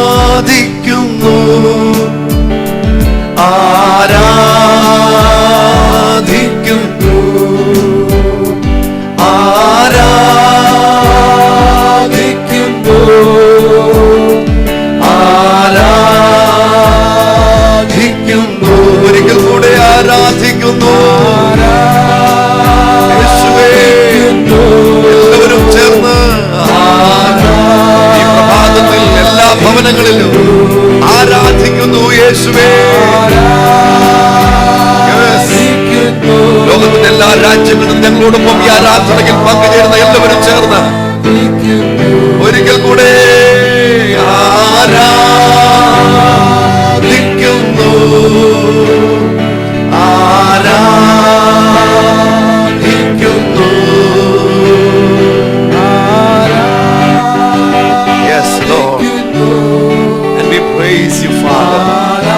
ആരാധിക്കുന്നു ആരാധിക്കുന്നു ആരാധിക്കുന്നു ആരാധിക്കുന്നു ഒരിക്കൽ കൂടെ ആരാധിക്കുന്നു യേശുവേ എല്ലാവരും ചേർന്ന് ഈ പ്രഭാതത്തിൽ എല്ലാ ഭവനങ്ങളിലും ആരാധിക്കുന്നു യേശുവേ ലോകത്തിന്റെ എല്ലാ രാജ്യങ്ങളും ഞങ്ങളോടൊപ്പം ഈ ആരാധനയിൽ പങ്കുചേരുന്ന എല്ലാവരും ചേർന്ന് ഒരിക്കൽ കൂടെ ആരാധിക്കുന്നു ആരാധിക്കുന്നു. Yes, Lord, and we praise you, Father.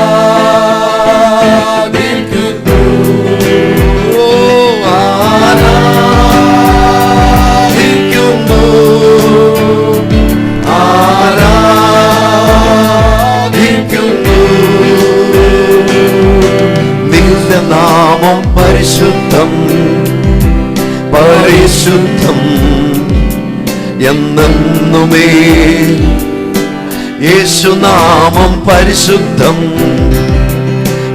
നാമം പരിശുദ്ധം പരിശുദ്ധം എന്നെന്നുമേ യേശുനാമം പരിശുദ്ധം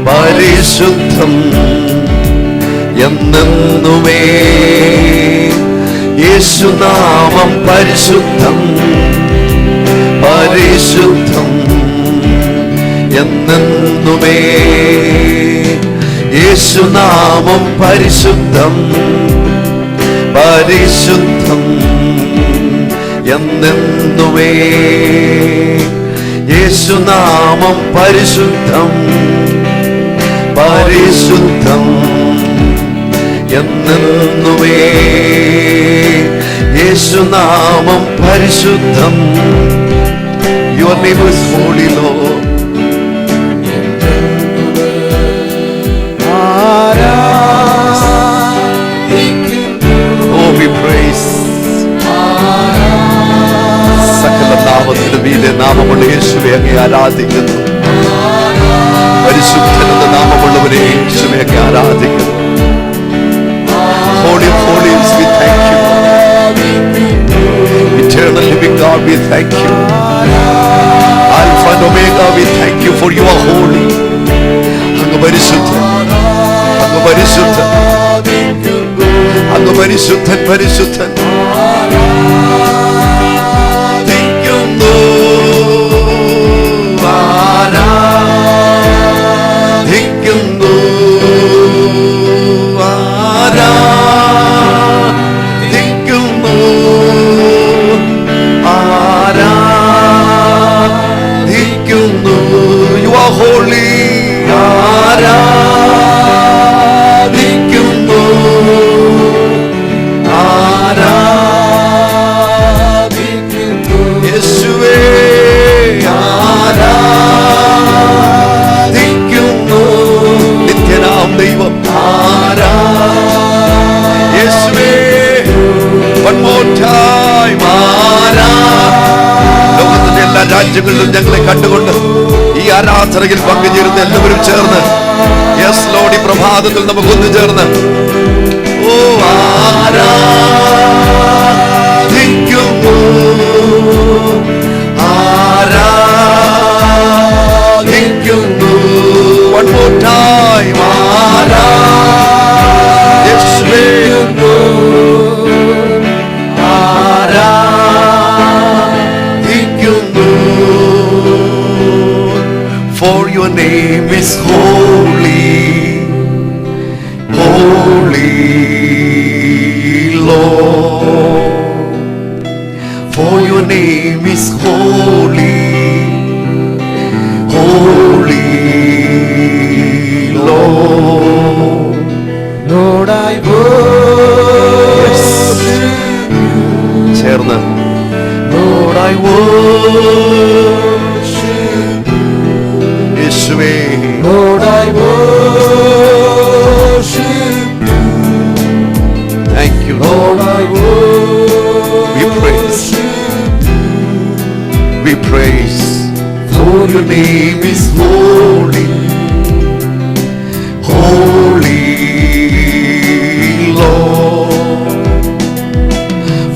പരിശുദ്ധം എന്നെന്നുമേ യേശുനാമം പരിശുദ്ധം പരിശുദ്ധം എന്നെന്നുമേ യേശുനാമം പരിശുദ്ധം പരിശുദ്ധം എന്നെന്നുമേ യേശുനാമം പരിശുദ്ധം പരിശുദ്ധം എന്നെന്നുമേ യേശുനാമം പരിശുദ്ധം. Your name is holy, Lord. Oh, we praise. സകല നാമത്തിലും മീതെ നാമമുള്ള യേശുവേ അങ്ങേ ആരാധിക്കുന്നു. പരിശുദ്ധനെന്ന നാമമുള്ളവരെ യേശുവേ അങ്ങേ ആരാധിക്കുന്നു. Holy of holies, we thank you. Eternal living God, we thank you. Alpha and Omega, we thank you for you are holy. അങ്ങ് പരിശുദ്ധൻ, അങ്ങ് പരിശുദ്ധൻ, അങ്ങ് പരിശുദ്ധൻ, പരിശുദ്ധൻ. ആരാധിക്കുന്നു, ആരാധിക്കുന്നു, ആരാധിക്കുന്നു, ആരാധിക്കുന്നു. You are holy. ആരാധിക്കുന്നു, ആരാധിക്കുന്നു യേശുവേ ആരാധിക്കുന്നു. നിത്യനാം ദൈവം യേശുവേ. One more time. ലോകത്തിന്റെ എല്ലാ രാജ്യങ്ങളിലും ഞങ്ങളെ കണ്ടുകൊണ്ട് ഈ ആരാധനയിൽ പങ്കുചേരുന്ന എല്ലാവരും ചേർന്ന് യെസ് ലോർഡ് ഈ പ്രഭാതത്തിൽ നമുക്കൊന്നു ചേർന്ന് ഓ ആരാധിക്കുന്നു, ആരാധിക്കുന്നു. One more time. ആരാധിക്കുന്നു, ആരാധിക്കുന്നു. For your name is holy, holy Lord. For your name is holy, holy Lord. Lord, I worship you. ചേർന്ന് Lord, I worship you. യേശുവേ Lord, I worship you. Thank you, Lord. I worship you. We praise you. praise, for your name is holy, holy Lord.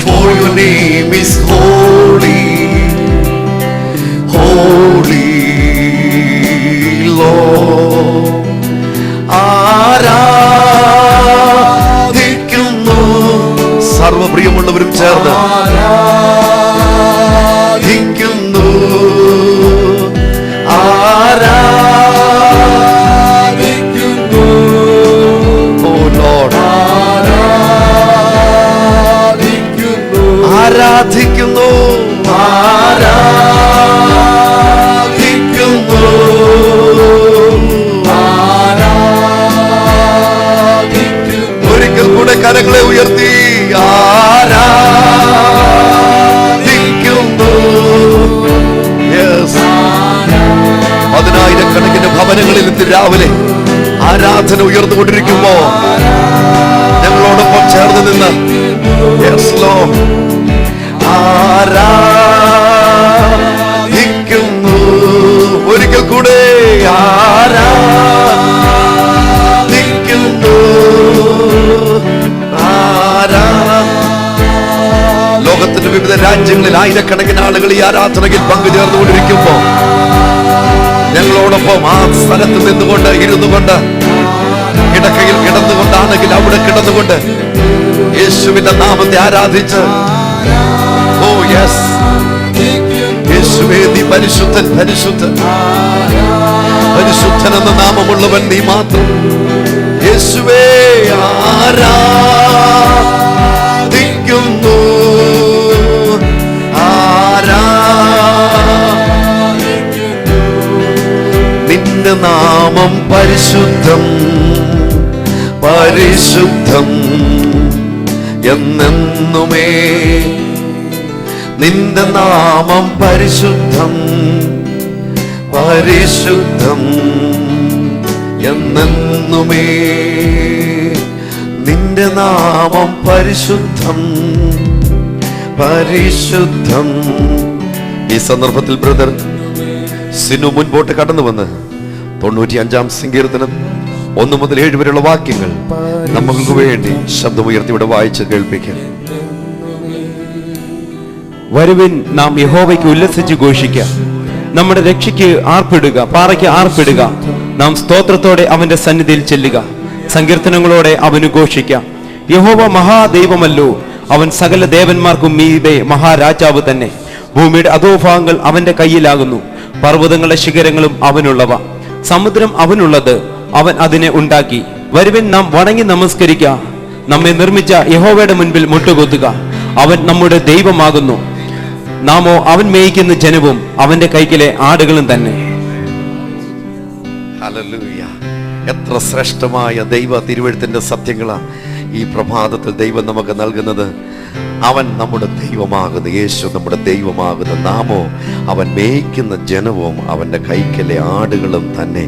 For your name is holy, holy Lord. ആരാധിക്കുന്നു സർവപ്രിയമുള്ളവരും ചേർന്ന് ആരാധിക്കുന്നു, ആരാധിക്കുന്നു. ഓ Lord, ആരാധിക്കുന്നു, ആരാധിക്കുന്നു, ആരാധിക്കുന്നു. ഒരിക്കൽ കൂടെ കരങ്ങളെ ഉയർത്തി ആരാധിക്കുന്നു. യെസ്, 10,000-കണക്കിന് ഭവനങ്ങളിൽ ഇന്ന് രാവിലെ ആരാധന ഉയർന്നുകൊണ്ടിരിക്കുമ്പോ ഞങ്ങളോടൊപ്പം ചേർന്ന് നിന്ന് യെസ് ലോർഡ് ആരാധിക്കുന്നു. ഒരിക്കൽ കൂടെ ആരാധിക്കുന്നു. ലോകത്തിന്റെ വിവിധ രാജ്യങ്ങളിൽ ആയിരക്കണക്കിന് ആളുകൾ ഈ ആരാധനയിൽ പങ്കുചേർന്നുകൊണ്ടിരിക്കുമ്പോ ഞങ്ങളോടൊപ്പം ആ സ്ഥലത്ത് നിന്നുകൊണ്ട് ഇരുന്നുകൊണ്ട് കിടക്കയിൽ കിടന്നുകൊണ്ടാണെങ്കിൽ അവിടെ കിടന്നുകൊണ്ട് യേശുവിന്റെ നാമത്തെ ആരാധിച്ച് ഓ യെസ് യേശുവേ നീ പരിശുദ്ധൻ, പരിശുദ്ധൻ, പരിശുദ്ധൻ എന്ന നാമമുള്ളവൻ നീ മാത്രം. യേശുവേ ആരാധിക്കുന്നു, നിന്റെ നാമം പരിശുദ്ധം, പരിശുദ്ധം എന്നെന്നുമേ. നിന്റെ നാമം പരിശുദ്ധം, പരിശുദ്ധം എന്നെന്നുമേ. നിന്റെ നാമം പരിശുദ്ധം, പരിശുദ്ധം. ഈ സന്ദർഭത്തിൽ ബ്രദർ സിനു മുൻപോട്ട് കടന്നു വന്ന് 95-ാം സങ്കീർത്തനം 1 മുതൽ 7 വരെയുള്ള വാക്യങ്ങൾ നമുക്ക് വേണ്ടി ശബ്ദമുയർത്തി ഇവിടെ വായിച്ച് കേൾപ്പിക്കാം. വരുവിൻ, നാം യഹോവയ്ക്ക് ഉല്ലസിച്ച് ഘോഷിക്കാം, നമ്മുടെ രക്ഷയ്ക്ക് ആർപ്പിടുക, പാറയ്ക്ക് ആർപ്പിടുക. നാം സ്തോത്രത്തോടെ അവന്റെ സന്നിധിയിൽ ചെല്ലുക, സങ്കീർത്തനങ്ങളോടെ അവന് ഘോഷിക്കാം. യഹോവ മഹാദൈവമല്ലോ, അവൻ സകല ദേവന്മാർക്കും മീതെ മഹാരാജാവ് തന്നെ. ഭൂമിയുടെ അധോഭാഗങ്ങൾ അവന്റെ കയ്യിലാകുന്നു, പർവ്വതങ്ങളുടെ ശിഖരങ്ങളും അവനുള്ളവ. സമുദ്രം അവനുള്ളത്, അവൻ അതിനെ ഉണ്ടാക്കി. വരുവിൻ, നാം വണങ്ങി നമസ്കരിക്കുക, നമ്മെ നിർമ്മിച്ച യഹോവയുടെ മുൻപിൽ മുട്ടുകുത്തുക. അവൻ നമ്മുടെ ദൈവമാകുന്നു, നാമോ അവൻ മേയിക്കുന്ന ജനവും അവന്റെ കൈക്കിലെ ആടുകളും തന്നെ. ഹല്ലേലൂയ. എത്ര ശ്രേഷ്ഠമായ ദൈവ തിരുവെഴുത്തിന്റെ സത്യങ്ങളാ ഈ പ്രഭാതത്തിൽ ദൈവം നമുക്ക് നൽകുന്നത്. അവൻ നമ്മുടെ ദൈവമാകുന്നു, യേശു നമ്മുടെ ദൈവമാകുന്നു, നാമോ അവൻ മേയ്ക്കുന്ന ജനവും അവന്റെ കൈക്കലെ ആടുകളും തന്നെ.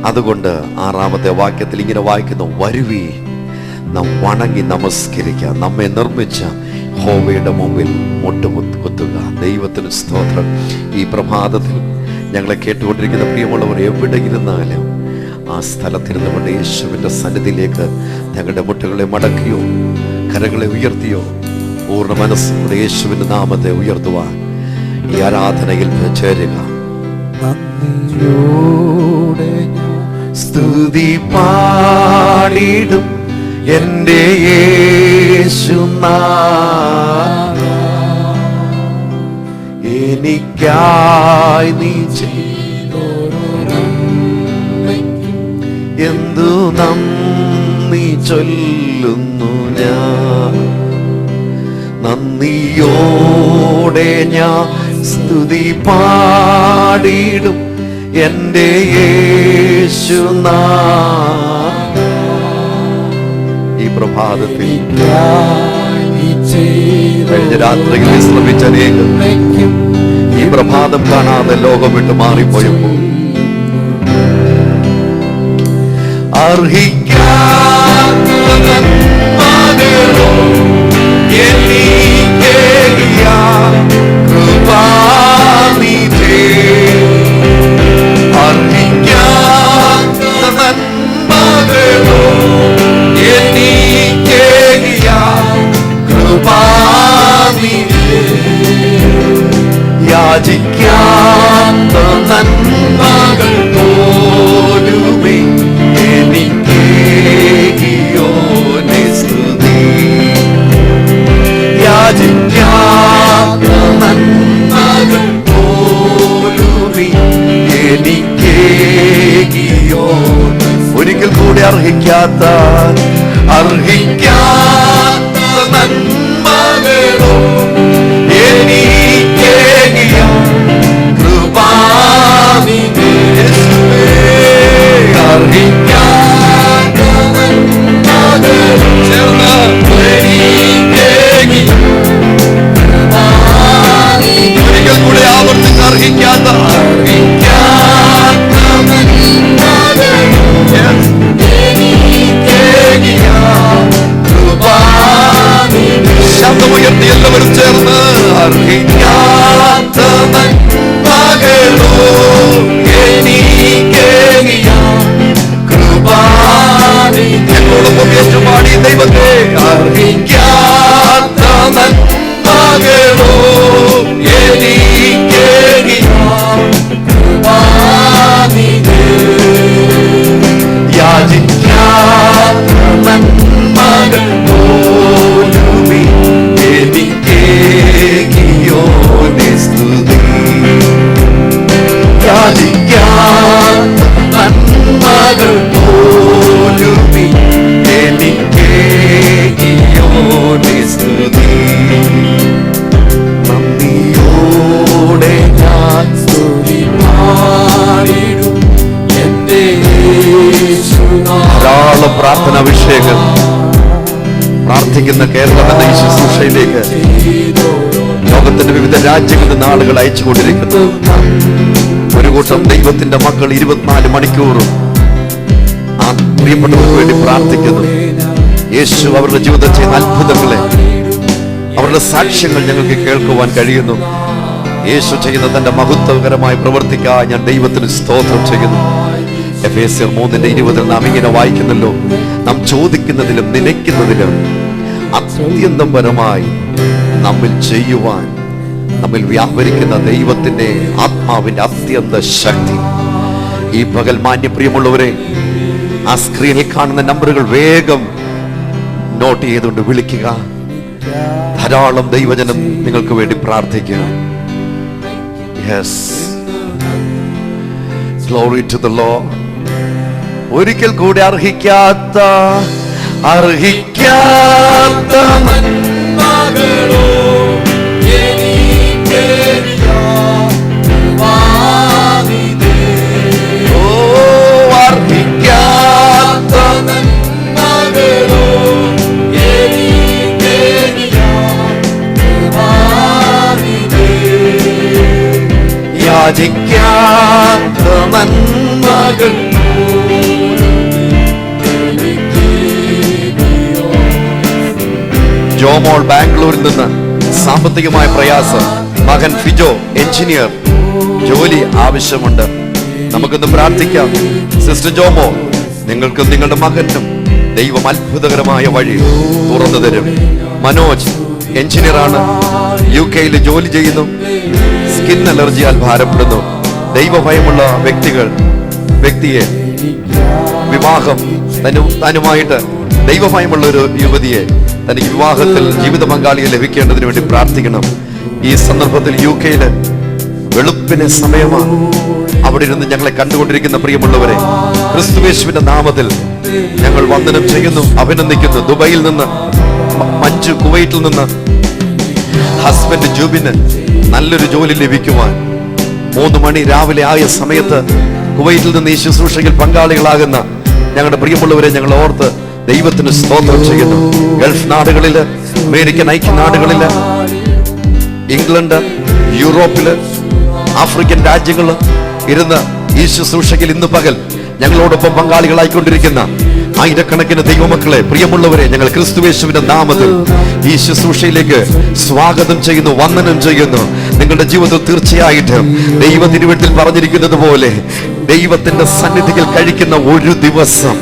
അതുകൊണ്ട് 6-ാമത്തെ വാക്യത്തിൽ ഇങ്ങനെ വായിക്കുന്നു, വരുവീ, നാം വണങ്ങി നമസ്കരിക്കുക, നമ്മെ നിർമ്മിച്ച യഹോവയുടെ മുമ്പിൽ മുട്ടുകുത്തുക. ദൈവത്തിന് സ്തോത്രം. ഈ പ്രഭാതത്തിൽ ഞങ്ങളെ കേട്ടുകൊണ്ടിരിക്കുന്ന പ്രിയമുള്ളവർ എവിടെ ഇരുന്നാലും ആ സ്ഥലത്തിരുന്നു കൊണ്ട് യേശുവിൻ്റെ സന്നിധിയിലേക്ക് ഞങ്ങളുടെ മുട്ടുകളെ മടക്കിയോ കരങ്ങളെ ഉയർത്തിയോ പൂർണ്ണ മനസ്സോടെ യേശുവിൻ്റെ നാമത്തെ ഉയർത്തുവാൻ ഈ ആരാധനയിൽ ചേരുക. സ്തുതി പാടിടും എൻ്റെ യേശുനാഥ, എനിക്കായി നീ എന്തു നന്ദി ചൊല്ലുന്നു ഞാൻ. നന്ദിയോടെ ഞാൻ സ്തുതി പാടിടും എൻ്റെ യേശുനാഥ. ഈ പ്രഭാതത്തിൽ കഴിഞ്ഞ രാത്രിയിൽ വിശ്രമിച്ച അനേകം ഈ പ്രഭാതം കാണാതെ ലോകം വിട്ട് മാറിപ്പോയപ്പോൾ അർഹിക്കാത്ത നന്മകളോ എല്ലാവരും ചേർന്ന് അർഹിക്കാത്ത നന്മകളോ എനിക്കേകിയ കൃപാനിധിയോടൊപ്പം ഏറ്റുപാടി ദൈവത്തെ അർഹിക്കാത്ത നന്മകളോ എനിക്കേകിയ കൃപാനിധി യാചിക്കാത്ത നന്മകൾ പോലുമേ എനിക്കേകിയോനെ സ്തുതി യാചിക്കാത്ത നന്മകൾ പോലുമേ എനിക്കേകിയോനെ സ്തുതി നന്ദിയോടെ ഞാൻ സ്തുതി പാടിടും എന്റെ ധാരാളം പ്രാർത്ഥന അഭിഷേകം പ്രാർത്ഥിക്കുന്ന കേരളം എന്ന ഈ ശുശ്രൂഷയിലേക്ക് ലോകത്തിന്റെ വിവിധ രാജ്യങ്ങളിൽ നിന്ന് ആളുകൾ അയച്ചുകൊണ്ടിരിക്കുന്നു. ഒരു കൂട്ടം ദൈവത്തിന്റെ മക്കൾ 24 മണിക്കൂറും ആ പ്രിയപ്പെട്ടവർക്ക് വേണ്ടി പ്രാർത്ഥിക്കുന്നു. യേശു അവരുടെ ജീവിതത്തിൽ ചെയ്യുന്ന അത്ഭുതങ്ങളെ, അവരുടെ സാക്ഷ്യങ്ങൾ ഞങ്ങൾക്ക് കേൾക്കുവാൻ കഴിയുന്നു. യേശു ചെയ്യുന്ന തന്റെ മഹത്വകരമായ പ്രവർത്തിക്കായി ഞാൻ ദൈവത്തിന് സ്തോത്രം ചെയ്യുന്നു. എഫേസ്യർ 3:20 നാം ഇങ്ങനെ വായിക്കുന്നല്ലോ, നാം ചോദിക്കുന്നതിലും നിലയ്ക്കുന്നതിലും അത്യന്തം പരമായി നമ്മിൽ ചെയ്യുവാൻ നമ്മിൽ വ്യാപരിക്കുന്ന ദൈവത്തിന്റെ ആത്മാവിന്റെ അത്യന്ത ശക്തി. ഈ പകൽ മാന്യപ്രിയമുള്ളവരെ, ആ സ്ക്രീനിൽ കാണുന്ന നമ്പറുകൾ വേഗം നോട്ട് ചെയ്തുകൊണ്ട് വിളിക്കുക. ധാരാളം ദൈവജനം നിങ്ങൾക്ക് വേണ്ടി പ്രാർത്ഥിക്കുക. Yes, glory to the lord. ഒരിക്കൽ കൂടി അർഹിക്കാത്ത നന്മകളോ എനിക്കേകിയ കൃപാനിധി. ഓ അർഹിക്കാത്ത നന്മകളോ എനിക്കേകിയ കൃപാനിധി. യാചിക്കാത്ത നന്മകൾ ജോമോൾ ബാംഗ്ലൂരിൽ നിന്ന് സാമ്പത്തികമായ പ്രയാസം. മകൻ ഫിജോ എഞ്ചിനീയർ, ജോലി ആവശ്യമുണ്ട്. നമുക്കൊന്ന് പ്രാർത്ഥിക്കാം. സിസ്റ്റർ ജോമോ, നിങ്ങൾക്കും നിങ്ങളുടെ മകനും ദൈവം അത്ഭുതകരമായ വഴി തുറന്നു തരും. മനോജ് എഞ്ചിനീയറാണ്, UK ജോലി ചെയ്യുന്നു. സ്കിൻ അലർജിയാൽ ഭാരപ്പെടുന്നു. ദൈവഭയമുള്ള വ്യക്തിയെ വിവാഹം താനുമായിട്ട് ദൈവഭയമുള്ള ഒരു യുവതിയെ തനിക്ക് വിവാഹത്തിൽ ജീവിത പങ്കാളിയെ ലഭിക്കേണ്ടതിന് വേണ്ടി പ്രാർത്ഥിക്കണം. ഈ സന്ദർഭത്തിൽ UK വെളുപ്പിന് സമയമാണ്. അവിടെ ഇരുന്ന് ഞങ്ങളെ കണ്ടുകൊണ്ടിരിക്കുന്ന പ്രിയമുള്ളവരെ, ക്രിസ്തുയേശുവിന്റെ നാമത്തിൽ ഞങ്ങൾ വന്ദനം ചെയ്യുന്നു, അഭിനന്ദിക്കുന്നു. ദുബൈയിൽ നിന്ന് മഞ്ജു, കുവൈറ്റിൽ നിന്ന് ഹസ്ബൻഡ് ജൂബിന് നല്ലൊരു ജോലി ലഭിക്കുവാൻ 3 മണി രാവിലെ ആയ സമയത്ത് കുവൈറ്റിൽ നിന്ന് ഈ ശുശ്രൂഷയിൽ പങ്കാളികളാകുന്ന ഞങ്ങളുടെ പ്രിയമുള്ളവരെ ഞങ്ങൾ ഓർത്ത് ദൈവത്തിന് സ്തോത്രം ചെയ്യുന്നു. ഗൾഫ് നാടുകളില്, അമേരിക്കൻ ഐക്യനാടുകളില്, ഇംഗ്ലണ്ട്, യൂറോപ്പില്, ആഫ്രിക്കൻ രാജ്യങ്ങളിൽ ഇരുന്ന് ഈ ശുശ്രൂഷയിൽ ഇന്ന് പകൽ ഞങ്ങളോടൊപ്പം പങ്കാളികളായിക്കൊണ്ടിരിക്കുന്ന ആയിരക്കണക്കിന് ദൈവമക്കളെ, പ്രിയമുള്ളവരെ, ഞങ്ങൾ ക്രിസ്തുയേശുവിന്റെ നാമത്തിൽ ഈ ശുശ്രൂഷയിലേക്ക് സ്വാഗതം ചെയ്യുന്നു, വന്ദനം ചെയ്യുന്നു. നിങ്ങളുടെ ജീവിതത്തിൽ തീർച്ചയായിട്ടും ദൈവ തിരുവെട്ടിൽ പറഞ്ഞിരിക്കുന്നത് പോലെ ദൈവത്തിന്റെ സന്നിധിയിൽ കഴിക്കുന്ന ഒരു ദിവസം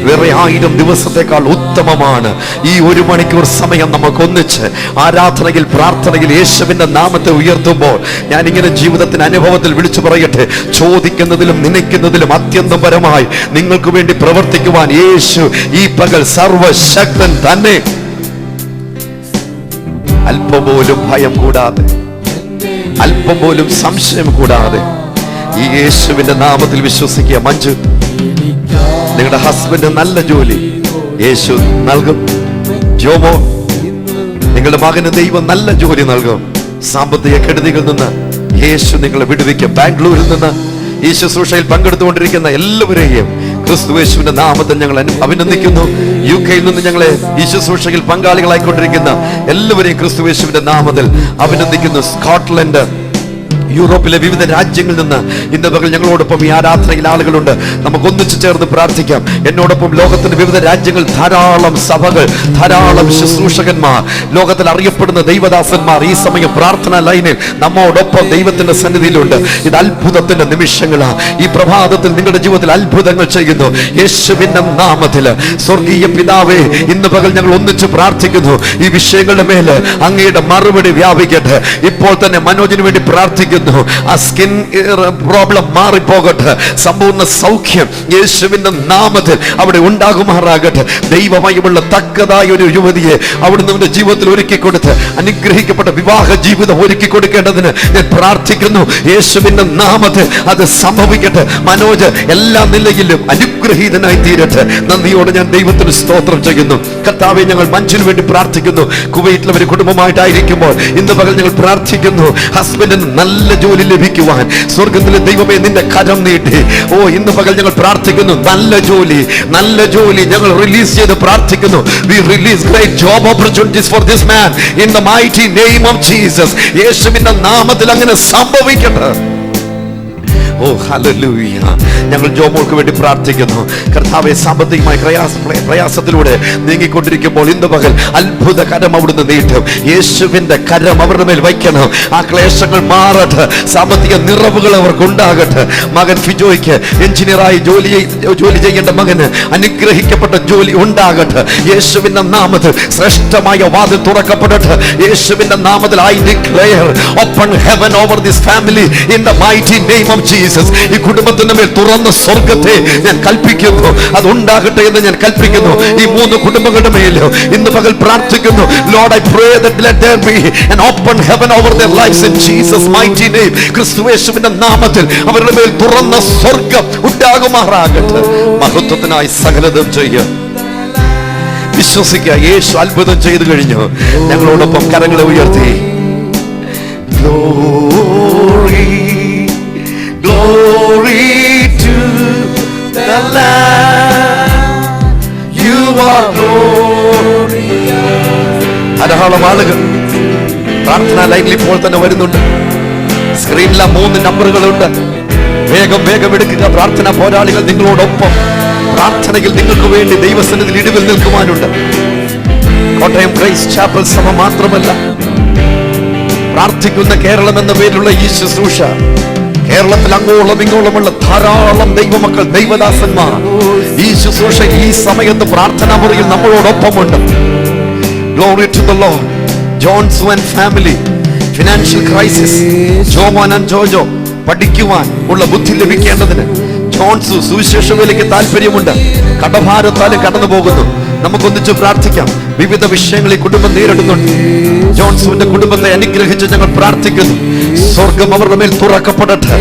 വേറെ 1000 ദിവസത്തെക്കാൾ ഉത്തമമാണ്. ഈ 1 മണിക്കൂർ സമയം നമുക്കൊന്നിച്ച് ആരാധനയിൽ, പ്രാർത്ഥനയിൽ യേശുവിന്റെ നാമത്തെ ഉയർത്തുമ്പോൾ ഞാനിങ്ങനെ ജീവിതത്തിന്റെ അനുഭവത്തിൽ വിളിച്ചു പറയട്ടെ, ചോദിക്കുന്നതിലും നനയ്ക്കുന്നതിലും അത്യന്തം പരമായി നിങ്ങൾക്ക് വേണ്ടി പ്രവർത്തിക്കുവാൻ യേശു ഈ പകൽ സർവശക്തൻ തന്നെ. അല്പം പോലും ഭയം കൂടാതെ, അല്പം പോലും സംശയം കൂടാതെ ഈ യേശുവിന്റെ നാമത്തിൽ വിശ്വസിക്കുക. മഞ്ജു, നിങ്ങളുടെ ഹസ്ബൻഡ് നല്ല ജോലി യേശു നൽകും. ജോമോ, നിങ്ങളുടെ മകന് ദൈവം നല്ല ജോലി നൽകും. സാമ്പത്തിക കെടുതികളിൽ നിന്ന് യേശു നിങ്ങളെ വിടുവിക്കും. ബാംഗ്ലൂരിൽ നിന്ന് ഈ ശുശ്രൂഷയിൽ പങ്കെടുത്തുകൊണ്ടിരിക്കുന്ന എല്ലാവരെയും ക്രിസ്തുയേശുവിന്റെ നാമത്തിൽ ഞങ്ങൾ അഭിനന്ദിക്കുന്നു. UK നിന്ന് ഞങ്ങളെ ഈ ശുശ്രൂഷയിൽ പങ്കാളികളായിക്കൊണ്ടിരിക്കുന്ന എല്ലാവരെയും ക്രിസ്തുയേശുവിന്റെ നാമത്തിൽ അഭിനന്ദിക്കുന്നു. സ്കോട്ട്ലൻഡ്, യൂറോപ്പിലെ വിവിധ രാജ്യങ്ങളിൽ നിന്ന് ഇന്ന് പകൽ ഞങ്ങളോടൊപ്പം ഈ ആരാധനയിൽ ആളുകളുണ്ട്. നമുക്ക് ഒന്നിച്ചു ചേർന്ന് പ്രാർത്ഥിക്കാം. എന്നോടൊപ്പം ലോകത്തിന്റെ വിവിധ രാജ്യങ്ങൾ ധാരാളം സഭകൾ, ധാരാളം ശുശ്രൂഷകന്മാർ, ലോകത്തിൽ അറിയപ്പെടുന്ന ദൈവദാസന്മാർ ഈ സമയം പ്രാർത്ഥനാ ലൈനിൽ നമ്മോടൊപ്പം ദൈവത്തിന്റെ സന്നിധിയിലുണ്ട്. ഇത് അത്ഭുതത്തിന്റെ നിമിഷങ്ങളാണ്. ഈ പ്രഭാതത്തിൽ നിങ്ങളുടെ ജീവിതത്തിൽ അത്ഭുതങ്ങൾ ചെയ്യുന്നു യേശുവിന്റെ നാമത്തിൽ. സ്വർഗീയ പിതാവേ, ഇന്ന് പകൽ ഞങ്ങൾ ഒന്നിച്ച് പ്രാർത്ഥിക്കുന്നു. ഈ വിഷയങ്ങളുടെ മേല് അങ്ങയുടെ മറുപടി വ്യാപിക്കട്ടെ. ഇപ്പോൾ തന്നെ മനോജിന് വേണ്ടി പ്രാർത്ഥിക്കുന്നു. ആ സ്കിൻ പ്രോബ്ലം മാറിപ്പോകട്ടെ. സമ്പൂർണ്ണ സൗഖ്യം യേശുവിന്റെ നാമത്തിൽ അവിടെ ഉണ്ടാകുമാറാകട്ടെ. ദൈവമയമുള്ള തക്കതായ ഒരു യുവതിയെ അവിടുന്ന് അവന്റെ ജീവിതത്തിൽ ഒരുക്കി കൊടുത്ത് അനുഗ്രഹിക്കപ്പെട്ട വിവാഹ ജീവിതം ഒരുക്കി കൊടുക്കേണ്ടതിന് ഞാൻ പ്രാർത്ഥിക്കുന്നു യേശുവിന്റെ നാമത്തിൽ. അത് സംഭവിക്കട്ടെ. മനോജ് എല്ലാ നിലയിലും അനുഗ്രഹീതനായി തീരട്ടെ. നന്ദിയോടെ ഞാൻ ദൈവത്തിന് സ്തോത്രം ചെയ്യുന്നു. കർത്താവെ, ഞങ്ങൾ മഞ്ജുവിന് വേണ്ടി പ്രാർത്ഥിക്കുന്നു. കുവൈറ്റിൽ അവർ കുടുംബമായിട്ടായിരിക്കുമ്പോൾ ഇന്ന് പകൽ ഞങ്ങൾ പ്രാർത്ഥിക്കുന്നു ഹസ്ബൻഡിന് നല്ല ജോലി ലഭിക്കുവാൻ സ്വർഗത്തിലെ ദൈവമേ നിന്റെ കരം നീട്ടി. ഓ, ഇന്ന് പകൽ ഞങ്ങൾ പ്രാർത്ഥിക്കുന്നു നല്ല ജോലി ഞങ്ങൾ റിലീസ് ചെയ്ത് പ്രാർത്ഥിക്കുന്നു. We release great job opportunities for this man in the mighty name of Jesus. യേശുവിന്റെ നാമത്തിൽ അങ്ങനെ സംഭവിക്കട്ടെ. ഓ ഹല്ലേലൂയ. ഞങ്ങൾ ജോമോൾക്ക് വേണ്ടി പ്രാർത്ഥിക്കുന്നു. കർത്താവെ, സാമ്പത്തികമായി പ്രയാസത്തിലൂടെ നീങ്ങിക്കൊണ്ടിരിക്കുമ്പോൾ ഇന്ന് പകൽ അത്ഭുത കരം അവിടുന്ന് നീട്ടും. യേശുവിന്റെ കരം അവരുടെ മേൽ വയ്ക്കണം. ആ ക്ലേശങ്ങൾ മാറട്ടെ. സാമ്പത്തിക നിറവുകൾ അവർക്ക് ഉണ്ടാകട്ടെ. മകൻ ഫിജോയ്ക്ക് എഞ്ചിനീയറായി ജോലി ചെയ്യേണ്ട മകന് അനുഗ്രഹിക്കപ്പെട്ട ജോലി ഉണ്ടാകട്ടെ. യേശുവിന്റെ നാമത്തിൽ ശ്രേഷ്ഠമായ വാതിൽ തുറക്കപ്പെടട്ടെ. യേശുവിന്റെ നാമത്തിൽ I declare open heaven over this family in the mighty name of Jesus. ഈ കുടുംബത്തിന്റെ മേൽ തുറന്ന സ്വർഗത്തെ ഞാൻ കൽപ്പിക്കുന്നു. അത് ഉണ്ടാകട്ടെ എന്ന് ഞാൻ കൽപ്പിക്കുന്നു. ഈ 3 കുടുംബങ്ങളുടെ മേൽ ഇന്ന് പകൽ പ്രാർത്ഥിക്കുന്നു. Lord, I pray that let there be an open heaven over their lives in Jesus mighty name. ക്രിസ്തുയേശുവിന്റെ നാമത്തിൽ അവരുടെ മേൽ തുറന്ന സ്വർഗം ഉണ്ടാകുമാറാകട്ടെ. മഹത്വത്തിനായി സകലതും ചെയ്യുക. വിശ്വസിക്കുക, യേശു അത്ഭുതം ചെയ്തു കഴിഞ്ഞു. ഞങ്ങളോടൊപ്പം കരങ്ങളെ ഉയർത്തി Glory to the Lamb, you are glorious. ധാരാളം ആളുകൾ പ്രാർത്ഥനാ ലൈനിൽ ഇപ്പോൾ തന്നെ വരുന്നുണ്ട്. സ്ക്രീനിൽ 3 നമ്പറുകളുണ്ട്. വേഗം എടുക്കുക. പ്രാർത്ഥനാ പോരാളികൾ നിങ്ങളോടൊപ്പം പ്രാർത്ഥനയിൽ നിങ്ങൾക്ക് വേണ്ടി ദൈവസന്നിധിയിൽ ഇടിവിൽ നിൽക്കുവാനുണ്ട്. കോട്ടയം ക്രൈസ്റ്റ് ചാപ്പൽ സഭ മാത്രമല്ല, പ്രാർത്ഥിക്കുന്ന കേരളം എന്ന പേരുള്ള ഈ ശുശ്രൂഷ കേരളത്തിൽ അങ്ങോളം ഇങ്ങോളമുള്ള ധാരാളം ദൈവമക്കൾ, ദൈവദാസന്മാർ ഈ ശുശ്രൂഷ ഈ സമയത്ത് പ്രാർത്ഥനാ മുറിയിൽ നമ്മളോടൊപ്പമുണ്ട്. Glory to the Lord. ജോൺസു and family financial crisis. Jomon and Jojo പഠിക്കുവാൻ ഉള്ള ബുദ്ധി ലഭിക്കേണ്ടതിന് ജോൺസു സുവിശേഷ വേലയ്ക്ക് താല്പര്യമുണ്ട്. കടഭാരത്താലും കടന്നു പോകുന്നു. നമുക്കൊന്നിച്ച് പ്രാർത്ഥിക്കാം. വിവിധ വിഷയങ്ങളിൽ കുടുംബം നേരിടുന്നുണ്ട്. ജോൺസുവിന്റെ കുടുംബത്തെ അനുഗ്രഹിച്ച് ഞങ്ങൾ പ്രാർത്ഥിക്കുന്നു. സ്വർഗം അവരുടെ മേൽ തുറക്കപ്പെടട്ടെ.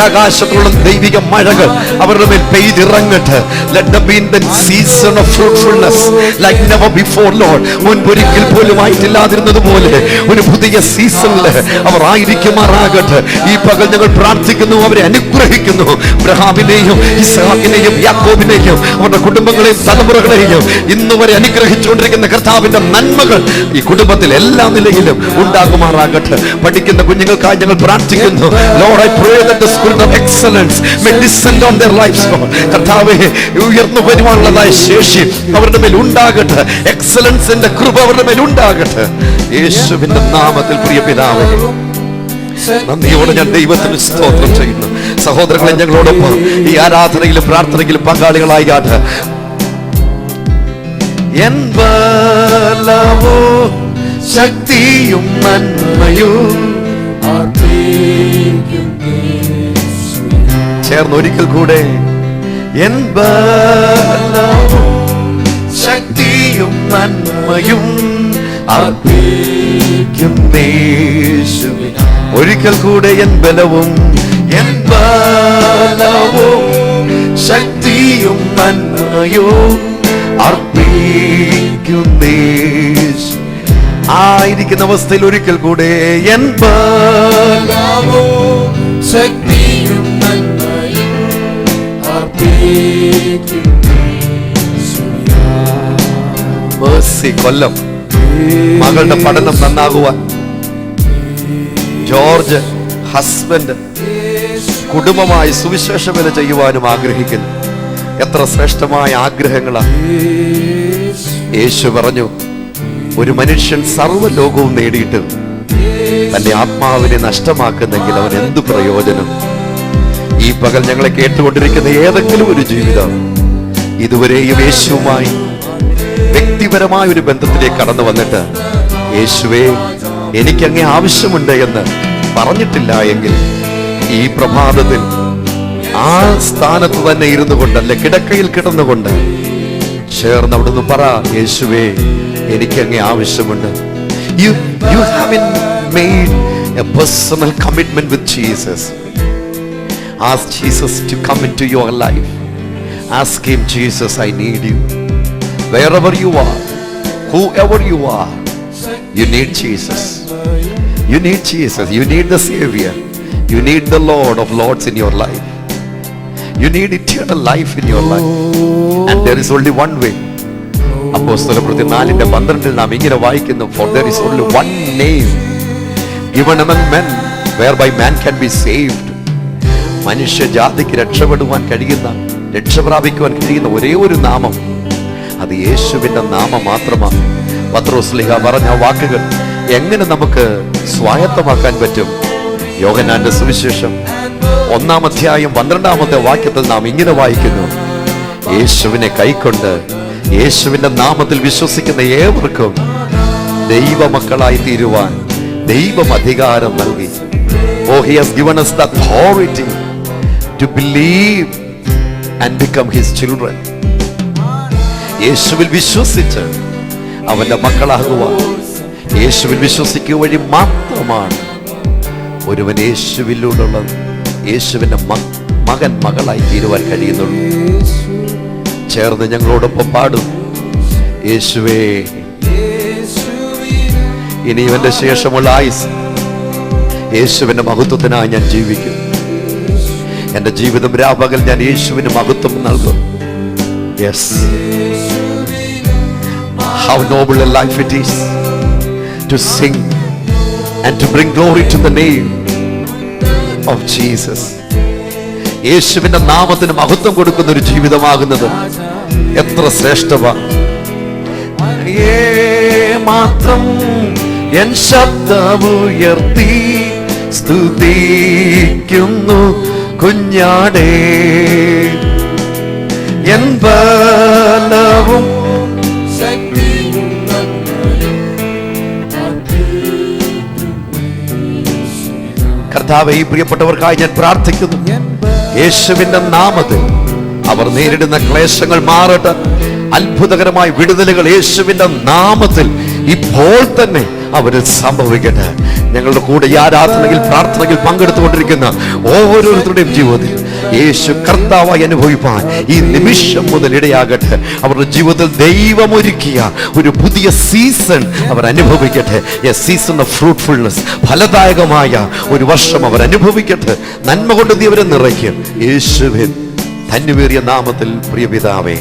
ആകാശത്തിലുള്ള ദൈവിക മഴകൾ അവരുടെ മേൽ പെയ്തിറങ്ങട്ടെ. Let them be in the season of fruitfulness like never before, Lord. മുൻപൊരിക്കൽ പോലും ആയിട്ടില്ലാതിരുന്നത് പോലെ ഒരു പുതിയ സീസണിൽ അവർ ആയിരിക്കുമാറാകട്ടെ. ഈ പകൽ ഞങ്ങൾ പ്രാർത്ഥിക്കുന്നു, അവരെ അനുഗ്രഹിക്കുന്നു. അബ്രഹാമിനെയും ഇസ്ഹാക്കിനെയും യാക്കോബിനെയും അവരുടെ കുടുംബങ്ങളെയും തലമുറകളെയും ഇന്നുവരെ അനുഗ്രഹിച്ചുകൊണ്ടിരിക്കുന്ന കർത്താവിന്റെ നന്മകൾ ഈ കുടുംബത്തിൽ എല്ലാ നിലയിലും ഉണ്ടാകുമാറാകട്ടെ. പഠിക്കുന്ന കുഞ്ഞുങ്ങൾക്കായി ഞങ്ങൾ പ്രാർത്ഥിക്കുന്നു. Lord, I pray that the spirit of excellence may descend on their lives, Lord. കർത്താവേ, ഉയർന്നു വരുവാനുള്ളതായ ശേഷി അവരുടെ മേൽ ഉണ്ടാകട്ടെ. എക്സലൻസിന്റെ കൃപ അവരുടെ മേൽ ഉണ്ടാകട്ടെ. യേശുവിന്റെ നാമത്തിൽ പ്രിയ പിതാവേ, നന്ദിയോടെ ഞാൻ ദൈവത്തിന് സ്തോത്രം ചെയ്യുന്നു. സഹോദരങ്ങളെ, ഞങ്ങളോടൊപ്പം ഈ ആരാധനയിലും പ്രാർത്ഥനയിലും പങ്കാളികളായിട്ട് എൻ ബലമോ ശക്തിയും നന്മയും ചേർന്ന് ഒരിക്കൽ കൂടെ എൻ ബലമോ ശക്തിയും നന്മയും അർപ്പിക്കും യേശുവിന്. ഒരിക്കൽ കൂടെ എൻ ബലവും ശക്തിയും നന്മയും അർപ്പിക്കും യേശു. ആയിരിക്കുന്ന അവസ്ഥയിൽ ഒരിക്കൽ കൂടെ എൻ ബലവും ശക്തിയും നന്മയും അർപ്പിക്കും. കൊല്ലം മകളുടെ പഠനം നന്നാകുവാൻ ജോർജ് ഹസ്ബൻഡ് കുടുംബമായി സുവിശേഷ വേല ചെയ്യുവാനും ആഗ്രഹിക്കുന്നു. എത്ര ശ്രേഷ്ഠമായ ആഗ്രഹങ്ങളാണ്. യേശു പറഞ്ഞു, ഒരു മനുഷ്യൻ സർവ്വലോകവും നേടിയിട്ട് തന്റെ ആത്മാവിനെ നഷ്ടമാക്കുന്നെങ്കിൽ അവൻ എന്തു പ്രയോജനം? ഈ പകൽ ഞങ്ങളെ കേട്ടുകൊണ്ടിരിക്കുന്ന ഏതെങ്കിലും ഒരു ജീവിതം ഇതുവരെയും യേശുവുമായി വ്യക്തിപരമായ ഒരു ബന്ധത്തിലേക്ക് കടന്നു വന്നിട്ട്, യേശുവേ എനിക്കങ്ങേ ആവശ്യമുണ്ട് എന്ന് പറഞ്ഞിട്ടില്ല എങ്കിൽ, ഈ പ്രഭാതത്തിൽ ആ സ്ഥാനത്ത് തന്നെ ഇരുന്നു കൊണ്ട്, അല്ലെ കിടക്കയിൽ കിടന്നുകൊണ്ട് ചേർന്ന് അവിടുന്ന് പറ, യേശുവേ എനിക്കങ്ങേ ആവശ്യമുണ്ട്. You haven't made a personal commitment with Jesus. Ask Jesus to come into your life. Ask him, Jesus, I need you. Wherever you are, whoever you are, you need Jesus. You need Jesus. You need the Savior. You need the Lord of Lords in your life. You need eternal life in your life. And there is only one way. അപ്പോസ്തലപ്രവൃത്തി 4:12 നാം ഇങ്ങനെ വായിക്കുന്നു, for there is only one name given among men whereby man can be saved. മനുഷ്യജാതിക്ക് രക്ഷപ്പെടുവാൻ കഴിയുന്ന, രക്ഷപ്രാപിക്കുവാൻ കഴിയുന്ന ഒരേ ഒരു നാമം, അത് യേശുവിന്റെ നാമം മാത്രമാണ്. പത്രോസ് ശ്ലീഹ പറഞ്ഞ വാക്കുകൾ എങ്ങനെ നമുക്ക് സ്വായത്തമാക്കാൻ പറ്റും? യോഹന്നാന്റെ സുവിശേഷം 1-ാം അധ്യായം 12-ാമത്തെ വാക്യത്തിൽ നാം ഇങ്ങനെ വായിക്കുന്നു, യേശുവിനെ കൈക്കൊണ്ട് യേശുവിന്റെ നാമത്തിൽ വിശ്വസിക്കുന്ന ഏവർക്കും ദൈവമക്കളായി തീരുവാൻ ദൈവം അധികാരം നൽകി. Oh, he has given us the authority to believe and become his children. യേശുവിൽ വിശ്വസിച്ച് അവന്റെ മക്കളാകുവാൻ, യേശുവിൽ വിശ്വസിക്കുക വഴി മാത്രമാണ് ഒരുവൻ യേശുവിലൂടെയുള്ള യേശുവിന്റെ മകൻ മകളായി തീരുവാൻ കഴിയുന്നുള്ളൂ. ചേർന്ന് ഞങ്ങളോടൊപ്പം പാടും, യേശുവേ ഇനി ഇവന്റെ ശേഷമുള്ള ആയുസ് യേശുവിന്റെ മഹത്വത്തിനായി ഞാൻ ജീവിക്കും. എന്റെ ജീവിതം രാപകൽ ഞാൻ യേശുവിന് മഹത്വം നൽകും. Yes, how noble a life it is to sing and to bring glory to the name of Jesus. യേശുവിന്റെ നാമത്തിന് മഹത്വം കൊടുക്കുന്ന ഒരു ജീവിതമാകുന്നത് എത്ര ശ്രേഷ്ഠമാണ്. മാത്രം എൻ ശബ്ദമുയർത്തി സ്തുതിക്കുന്നു കുഞ്ഞാടേ, എൻ ബലവും കർത്താവേ, ഈ പ്രിയപ്പെട്ടവർക്കായി ഞാൻ പ്രാർത്ഥിക്കുന്നു. യേശുവിന്റെ നാമത്തിൽ അവർ നേരിടുന്ന ക്ലേശങ്ങൾ മാറട്ടെ. അത്ഭുതകരമായ വിടുതലുകൾ യേശുവിന്റെ നാമത്തിൽ ഇപ്പോൾ തന്നെ അവരിൽ സംഭവിക്കട്ടെ. ഞങ്ങളുടെ കൂടെ ഈ ആരാധനയിൽ പ്രാർത്ഥനയിൽ പങ്കെടുത്തുകൊണ്ടിരിക്കുന്ന ഓരോരുത്തരുടെയും ജീവിതത്തിൽ യേശു കർത്താവായി അനുഭവിപ്പാൻ ഈ നിമിഷം മുതൽ ഇടയാകട്ടെ. അവരുടെ ജീവിതത്തിൽ ദൈവമൊരുക്കിയ ഒരു പുതിയ സീസൺ അവർ അനുഭവിക്കട്ടെ. എ സീസൺ ഓഫ് ഫ്രൂട്ട്ഫുൾനെസ്, ഫലദായകമായ ഒരു വർഷം അവർ അനുഭവിക്കട്ടെ. നന്മ കൊണ്ട് നീ അവരെ നിറയ്ക്കും. യേശുവിൻ ധന്യമേറിയ നാമത്തിൽ പ്രിയ പിതാവേ.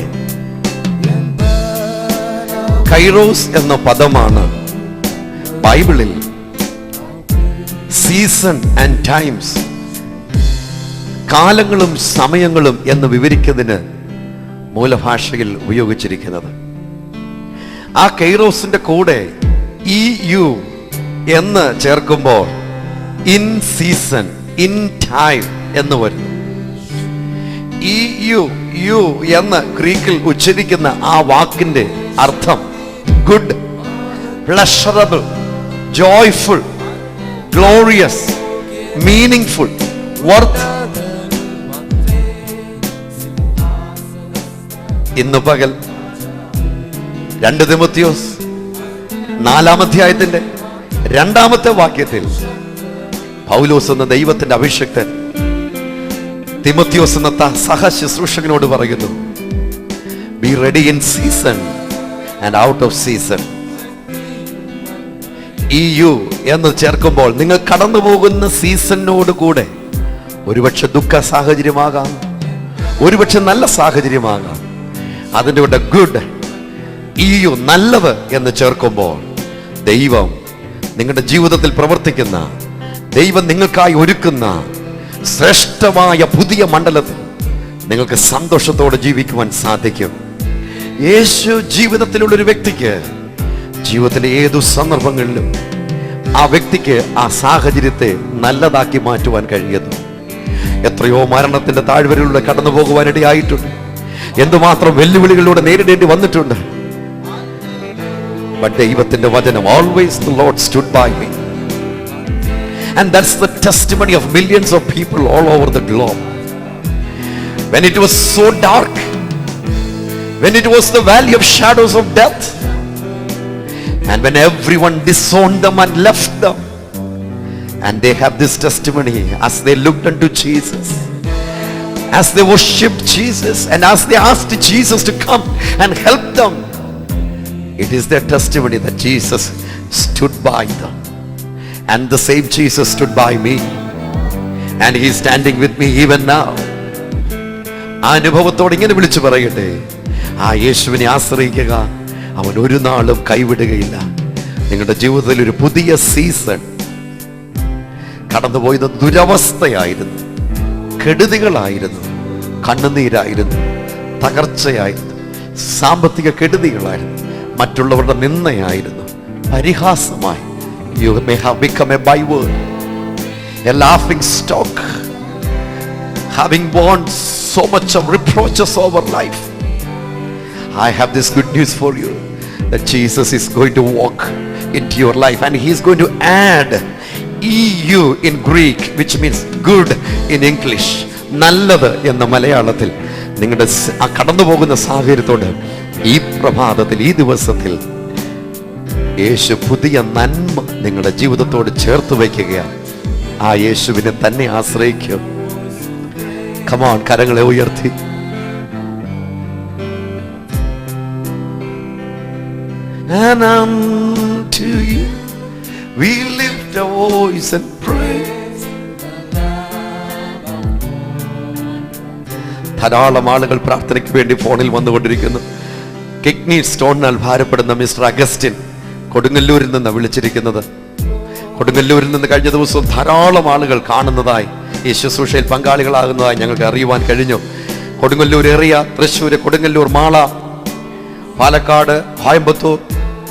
കൈറോസ് എന്ന പദമാണ് ബൈബിളിൽ സീസൺ ആൻഡ് ടൈംസ്, കാലങ്ങളും സമയങ്ങളും എന്ന് വിവരിക്കുന്നതിന് മൂലഭാഷയിൽ ഉപയോഗിച്ചിരിക്കുന്നത്. ആ കൈറോസിന്റെ കൂടെ EU എന്ന് ചേർക്കുമ്പോൾ ഇൻ സീസൺ, ഇൻ ടൈം എന്ന് വരുന്നു. EU എന്ന് ഗ്രീക്കിൽ ഉച്ചരിക്കുന്ന ആ വാക്കിന്റെ അർത്ഥം good, pleasurable, joyful, glorious, meaningful, worth. ഇന്ന് പകൽ 2 തിമോത്തിയോസ് 4-ാം അധ്യായത്തിന്റെ 2-ാമത്തെ വാക്യത്തിൽ പൗലോസ് എന്ന ദൈവത്തിന്റെ അഭിഷിക്തൻ തിമോത്തിയോസ് എന്ന സഹ ശുശ്രൂഷകനോട് പറയുന്നു, be ready in season and out off season. EU എന്ന് ചേർക്കുമ്പോൾ നിങ്ങൾ കടന്നു പോകുന്ന സീസണിനോട് കൂടെ ഒരുപക്ഷെ ദുഃഖ സാഹചര്യമാകാം, ഒരുപക്ഷെ നല്ല സാഹചര്യമാകാം. അതിൻ്റെ കൂടെ ഗുഡ്, EU നല്ലത് എന്ന് ചേർക്കുമ്പോൾ ദൈവം നിങ്ങളുടെ ജീവിതത്തിൽ പ്രവർത്തിക്കുന്ന ദൈവം നിങ്ങൾക്കായി ഒരുക്കുന്ന ശ്രേഷ്ഠമായ പുതിയ മണ്ഡലത്തിൽ നിങ്ങൾക്ക് സന്തോഷത്തോടെ ജീവിക്കുവാൻ സാധിക്കും. യേശു ജീവിതത്തിലുള്ള ഒരു വ്യക്തിക്ക് ജീവിതത്തിലെ ഏതു സന്ദർഭങ്ങളിലും ആ വ്യക്തിക്ക് ആ സാഹചര്യത്തെ നല്ലതാക്കി മാറ്റുവാൻ കഴിയുന്നു. എത്രയോ മരണത്തിന്റെ താഴ്വരയിലൂടെ കടന്നു പോകുവാനിടയായിട്ടുണ്ട്. എന്തുമാത്രം വെല്ലുവിളികളിലൂടെ നേരിടേണ്ടി വന്നിട്ടുണ്ട്. But ദൈവത്തിന്റെ വചനം, always the Lord stood by me. And that's the testimony of millions of people all over the globe. When it was so dark, when it was the valley of shadows of death, and when everyone disowned them and left them, and they have this testimony as they looked unto Jesus, as they worshipped Jesus, and as they asked Jesus to come and help them. It is their testimony that Jesus stood by them, and the same Jesus stood by me, and he is standing with me even now. ആ അനുഭവത്തോടെ ഇങ്ങനെ വിളിച്ചു പറയട്ടെ, ആ യേശുവിനെ ആശ്രയിക്കുക, അവൻ ഒരു നാളും കൈവിടുകയില്ല. നിങ്ങളുടെ ജീവിതത്തിൽ ഒരു പുതിയ സീസൺ കടന്നുപോയത് ദുരവസ്ഥയായിരുന്നു, കെടുതികളായിരുന്നു, കണ്ണുനീരായിരുന്നു, തകർച്ചയായിരുന്നു, സാമ്പത്തിക കെടുതികളായിരുന്നു, മറ്റുള്ളവരുടെ നിന്ദയായിരുന്നു, പരിഹാസമായി. You may have become a byword, a laughing stock, having borne so much of reproaches over life. I have this good news for you, that Jesus is going to walk into your life, and he is going to add EU in Greek, which means good in English. നല്ലത് എന്ന മലയാളത്തിൽ നിങ്ങളുടെ ആ കടന്നു പോകുന്ന സാഹചര്യത്തോട് ഈ പ്രഭാതത്തിൽ, ഈ ദിവസത്തിൽ യേശു പുതിയ നന്മ നിങ്ങളുടെ ജീവിതത്തോട് ചേർത്ത് വയ്ക്കുകയാണ്. ആ യേശുവിനെ തന്നെ ആശ്രയിക്കും. Come on, കരങ്ങളെ ഉയർത്തി. And unto you we lift our voice and praise. ധാരാളം ആളുകൾ പ്രാർത്ഥനയ്ക്ക് വേണ്ടി ഫോണിൽ വന്നുകൊണ്ടിരിക്കുന്നു. കിഡ്നി സ്റ്റോണിനാൽ ഭാരപ്പെടുന്ന മിസ്റ്റർ അഗസ്റ്റിൻ കൊടുങ്ങല്ലൂരിൽ നിന്ന് വിളിച്ചിരിക്കുന്നത്. കൊടുങ്ങല്ലൂരിൽ നിന്ന് കഴിഞ്ഞ ദിവസം ധാരാളം ആളുകൾ കാണുന്നതായി, ഈ ശുശ്രൂഷയിൽ പങ്കാളികളാകുന്നതായി ഞങ്ങൾക്ക് അറിയുവാൻ കഴിഞ്ഞു. കൊടുങ്ങല്ലൂർ ഏറിയ, തൃശ്ശൂർ, കൊടുങ്ങല്ലൂർ, മാള, പാലക്കാട്, കോയമ്പത്തൂർ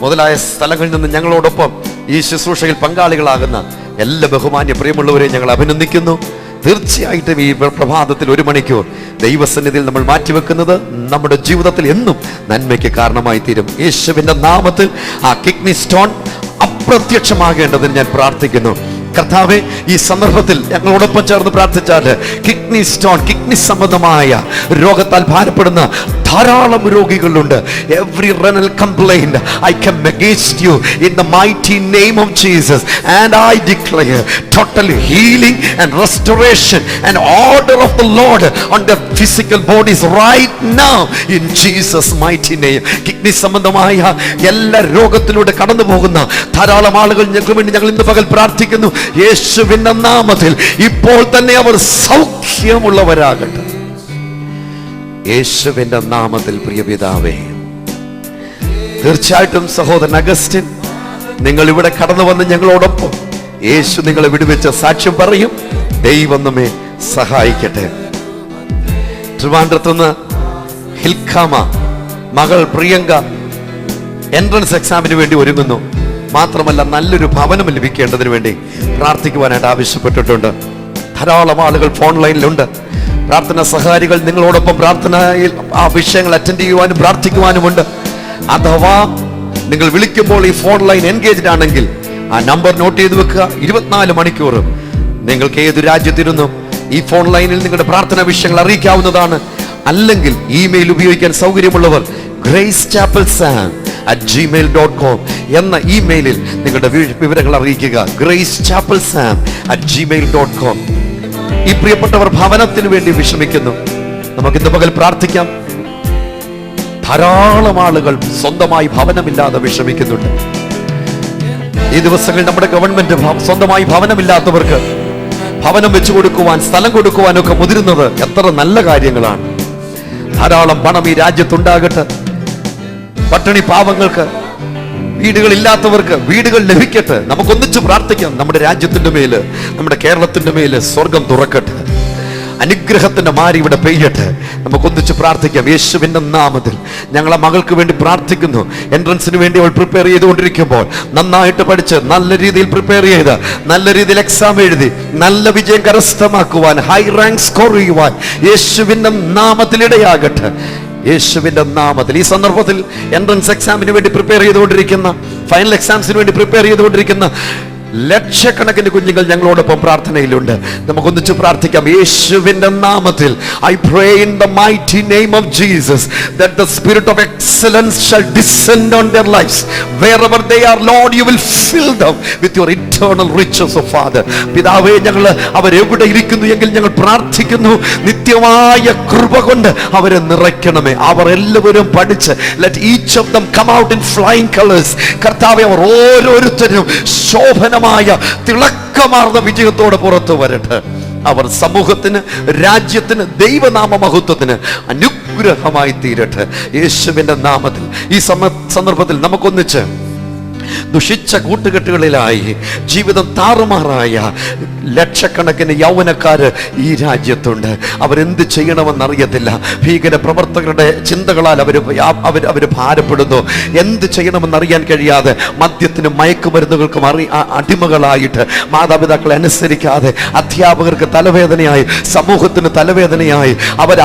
മുതലായ സ്ഥലങ്ങളിൽ നിന്ന് ഞങ്ങളോടൊപ്പം ഈ ശുശ്രൂഷയിൽ പങ്കാളികളാകുന്ന എല്ലാ ബഹുമാന്യ പ്രിയമുള്ളവരെ ഞങ്ങൾ അഭിനന്ദിക്കുന്നു. തീർച്ചയായിട്ടും ഈ പ്രഭാതത്തിൽ 1 മണിക്കൂർ ദൈവസന്നിധിയിൽ നമ്മൾ മാറ്റിവെക്കുന്നത് നമ്മുടെ ജീവിതത്തിൽ എന്നും നന്മയ്ക്ക് കാരണമായി തീരും. യേശുവിന്റെ നാമത്തിൽ ആ കിഡ്നി സ്റ്റോൺ അപ്രത്യക്ഷമാകേണ്ടതിന് ഞാൻ പ്രാർത്ഥിക്കുന്നു. കർത്താവേ, ഈ സന്ദർഭത്തിൽ ഞങ്ങളോടൊപ്പം ചേർന്ന് പ്രാർത്ഥിച്ചാൽ കിഡ്നി സ്റ്റോൺ, കിഡ്നി സംബന്ധമായ രോഗത്താൽ ഭാരപ്പെടുന്ന ധാരാളം രോഗികളുണ്ട്. Every renal complaint I come against you in the mighty name of Jesus, and I declare total healing and restoration and order of the Lord on their physical bodies right now in Jesus mighty name. Kidney സംബന്ധമായ എല്ലാ രോഗത്തിലൂടെ കടന്നു പോകുന്ന ധാരാളം ആളുകൾ ഞങ്ങൾക്ക് വേണ്ടി ഞങ്ങൾ ഇന്ന് പകൽ പ്രാർത്ഥിക്കുന്നു. യേശുവിന്റെ നാമത്തിൽ ഇപ്പോൾ തന്നെ അവർ സൗഖ്യമുള്ളവരാകട്ടെ. യേശുവിന്റെ നാമത്തിൽ പ്രിയ പിതാവേ, തീർച്ചയായിട്ടും സഹോദരൻ അഗസ്റ്റിൻ, നിങ്ങൾ ഇവിടെ കടന്നു വന്ന് ഞങ്ങളോടൊപ്പം യേശു നിങ്ങളെ വിടുവിച്ച സാക്ഷ്യം പറയും. ദൈവം നമ്മെ സഹായിക്കട്ടെ. ട്രിവാൻഡ്രത്തുനിന്ന് ഹിൽഖാമ മകൾ പ്രിയങ്ക എൻട്രൻസ് എക്സാമിന് വേണ്ടി ഒരുങ്ങുന്നു. മാത്രമല്ല, നല്ലൊരു ഭവനം ലഭിക്കേണ്ടതിന് വേണ്ടി പ്രാർത്ഥിക്കുവാനായിട്ട് ആവശ്യപ്പെട്ടിട്ടുണ്ട്. ധാരാളം ആളുകൾ ഫോൺ ലൈനിലുണ്ട്. പ്രാർത്ഥന സഹായികൾ നിങ്ങളോടൊപ്പം പ്രാർത്ഥനയിൽ ആ വിഷയങ്ങൾ അറ്റൻഡ് ചെയ്യുവാനും പ്രാർത്ഥിക്കുവാനുമുണ്ട്. അഥവാ നിങ്ങൾ വിളിക്കുമ്പോൾ ഈ ഫോൺ ലൈൻ എൻഗേജ്ഡ് ആണെങ്കിൽ ആ നമ്പർ നോട്ട് ചെയ്ത് വെക്കുക. 24 മണിക്കൂറും നിങ്ങൾക്ക് ഏത് രാജ്യത്തിരുന്നും ഈ ഫോൺ ലൈനിൽ നിങ്ങളുടെ പ്രാർത്ഥന വിഷയങ്ങൾ അറിയിക്കാവുന്നതാണ്. അല്ലെങ്കിൽ ഇമെയിൽ ഉപയോഗിക്കാൻ സൗകര്യമുള്ളവർ gracechapelsam@gmail.com എന്ന ഇമെയിലിൽ നിങ്ങളുടെ വിവരങ്ങൾ അറിയിക്കുക. gracechapelsam@gmail.com. ഈ പ്രിയപ്പെട്ടവർ ഭവനത്തിന് വേണ്ടി വിഷമിക്കുന്നു. നമുക്കിന്ന് പകൽ പ്രാർത്ഥിക്കാം. ധാരാളം ആളുകൾ സ്വന്തമായി ഭവനമില്ലാതെ വിഷമിക്കുന്നുണ്ട്. ഈ ദിവസങ്ങളിൽ നമ്മുടെ ഗവൺമെന്റ് സ്വന്തമായി ഭവനമില്ലാത്തവർക്ക് ഭവനം വെച്ചു കൊടുക്കുവാൻ, സ്ഥലം കൊടുക്കുവാനൊക്കെ മുതിരുന്നത് എത്ര നല്ല കാര്യങ്ങളാണ്. ധാരാളം പണം ഈ രാജ്യത്തുണ്ടാകട്ടെ. പട്ടിണി പാവങ്ങൾക്ക് വീടുകളില്ലാത്തവർക്ക് വീടുകൾ ലഭിക്കട്ടെ. നമുക്കൊന്നിച്ച് പ്രാർത്ഥിക്കാം. നമ്മുടെ രാജ്യത്തിന്റെ മേല്, നമ്മുടെ കേരളത്തിന്റെ മേല് സ്വർഗം തുറക്കട്ടെ. അനുഗ്രഹത്തിന്റെ മാരി ഇവിടെ പെയ്യട്ടെ. നമുക്കൊന്നിച്ച് പ്രാർത്ഥിക്കാം. യേശുവിന്റെ നാമത്തിൽ ഞങ്ങളെ മകൾക്ക് വേണ്ടി പ്രാർത്ഥിക്കുന്നു. എൻട്രൻസിന് വേണ്ടി അവൾ പ്രിപ്പയർ ചെയ്തുകൊണ്ടിരിക്കുമ്പോൾ നന്നായിട്ട് പഠിച്ച് നല്ല രീതിയിൽ പ്രിപ്പയർ ചെയ്ത് നല്ല രീതിയിൽ എക്സാം എഴുതി നല്ല വിജയം കരസ്ഥമാക്കുവാൻ, ഹൈ റാങ്ക് സ്കോർ ചെയ്യുവാൻ യേശുവിന്റെ നാമത്തിൽ ഇടയാകട്ടെ. യേശുവിന്റെ നാമത്തിൽ. ഈ സന്ദർഭത്തിൽ എൻട്രൻസ് എക്സാമിന് വേണ്ടി പ്രിപ്പയർ ചെയ്തുകൊണ്ടിരിക്കുന്ന, ഫൈനൽ എക്സാംസിന് വേണ്ടി പ്രിപ്പയർ ചെയ്തുകൊണ്ടിരിക്കുന്ന ലക്ഷക്കണക്കിന് കുഞ്ഞുങ്ങൾ ഞങ്ങളോടൊപ്പം പ്രാർത്ഥനയിലുണ്ട്. നമുക്കൊന്നിച്ച് പ്രാർത്ഥിക്കാം. യേശുവിന്റെ നാമത്തിൽ I pray in the mighty name of Jesus that the spirit of excellence shall descend on their lives. Wherever they are, Lord, you will fill them with your eternal riches, of Father. പിതാവേ, ഞങ്ങൾ അവരെവിടെ ഇരിക്കുന്നു എങ്കിൽ ഞങ്ങൾ പ്രാർത്ഥിക്കുന്നു, നിത്യമായ കൃപ കൊണ്ട് അവരെ നിറയ്ക്കണമേ. അവർ എല്ലാവരും പഠിച്ച് let each of them come out in flying colors. കർത്താവേ, അവർ ഓരോരുത്തരും ശോഭന തിളക്കമാർന്ന വിജയത്തോടെ പുറത്തു വരട്ടെ. അവർ സമൂഹത്തിന്, രാജ്യത്തിന്, ദൈവനാമ മഹത്വത്തിന് അനുഗ്രഹമായി തീരട്ടെ. യേശുവിന്റെ നാമത്തിൽ ഈ സന്ദർഭത്തിൽ നമുക്കൊന്നിച്ച് ദുഷിച്ച കൂട്ടുകെട്ടുകളിലായി ജീവിതം താറുമാറായ ലക്ഷക്കണക്കിന് യൗവനക്കാര് ഈ രാജ്യത്തുണ്ട്. അവരെന്ത് ചെയ്യണമെന്നറിയത്തില്ല. ഭീകര പ്രവർത്തകരുടെ ചിന്തകളാൽ അവർ ഭാരപ്പെടുന്നു. എന്ത് ചെയ്യണമെന്നറിയാൻ കഴിയാതെ മദ്യത്തിനും മയക്കുമരുന്നുകൾക്കും അടിമകളായിട്ട് മാതാപിതാക്കളെ അനുസരിക്കാതെ അധ്യാപകർക്ക് തലവേദനയായി, സമൂഹത്തിന് തലവേദനയായി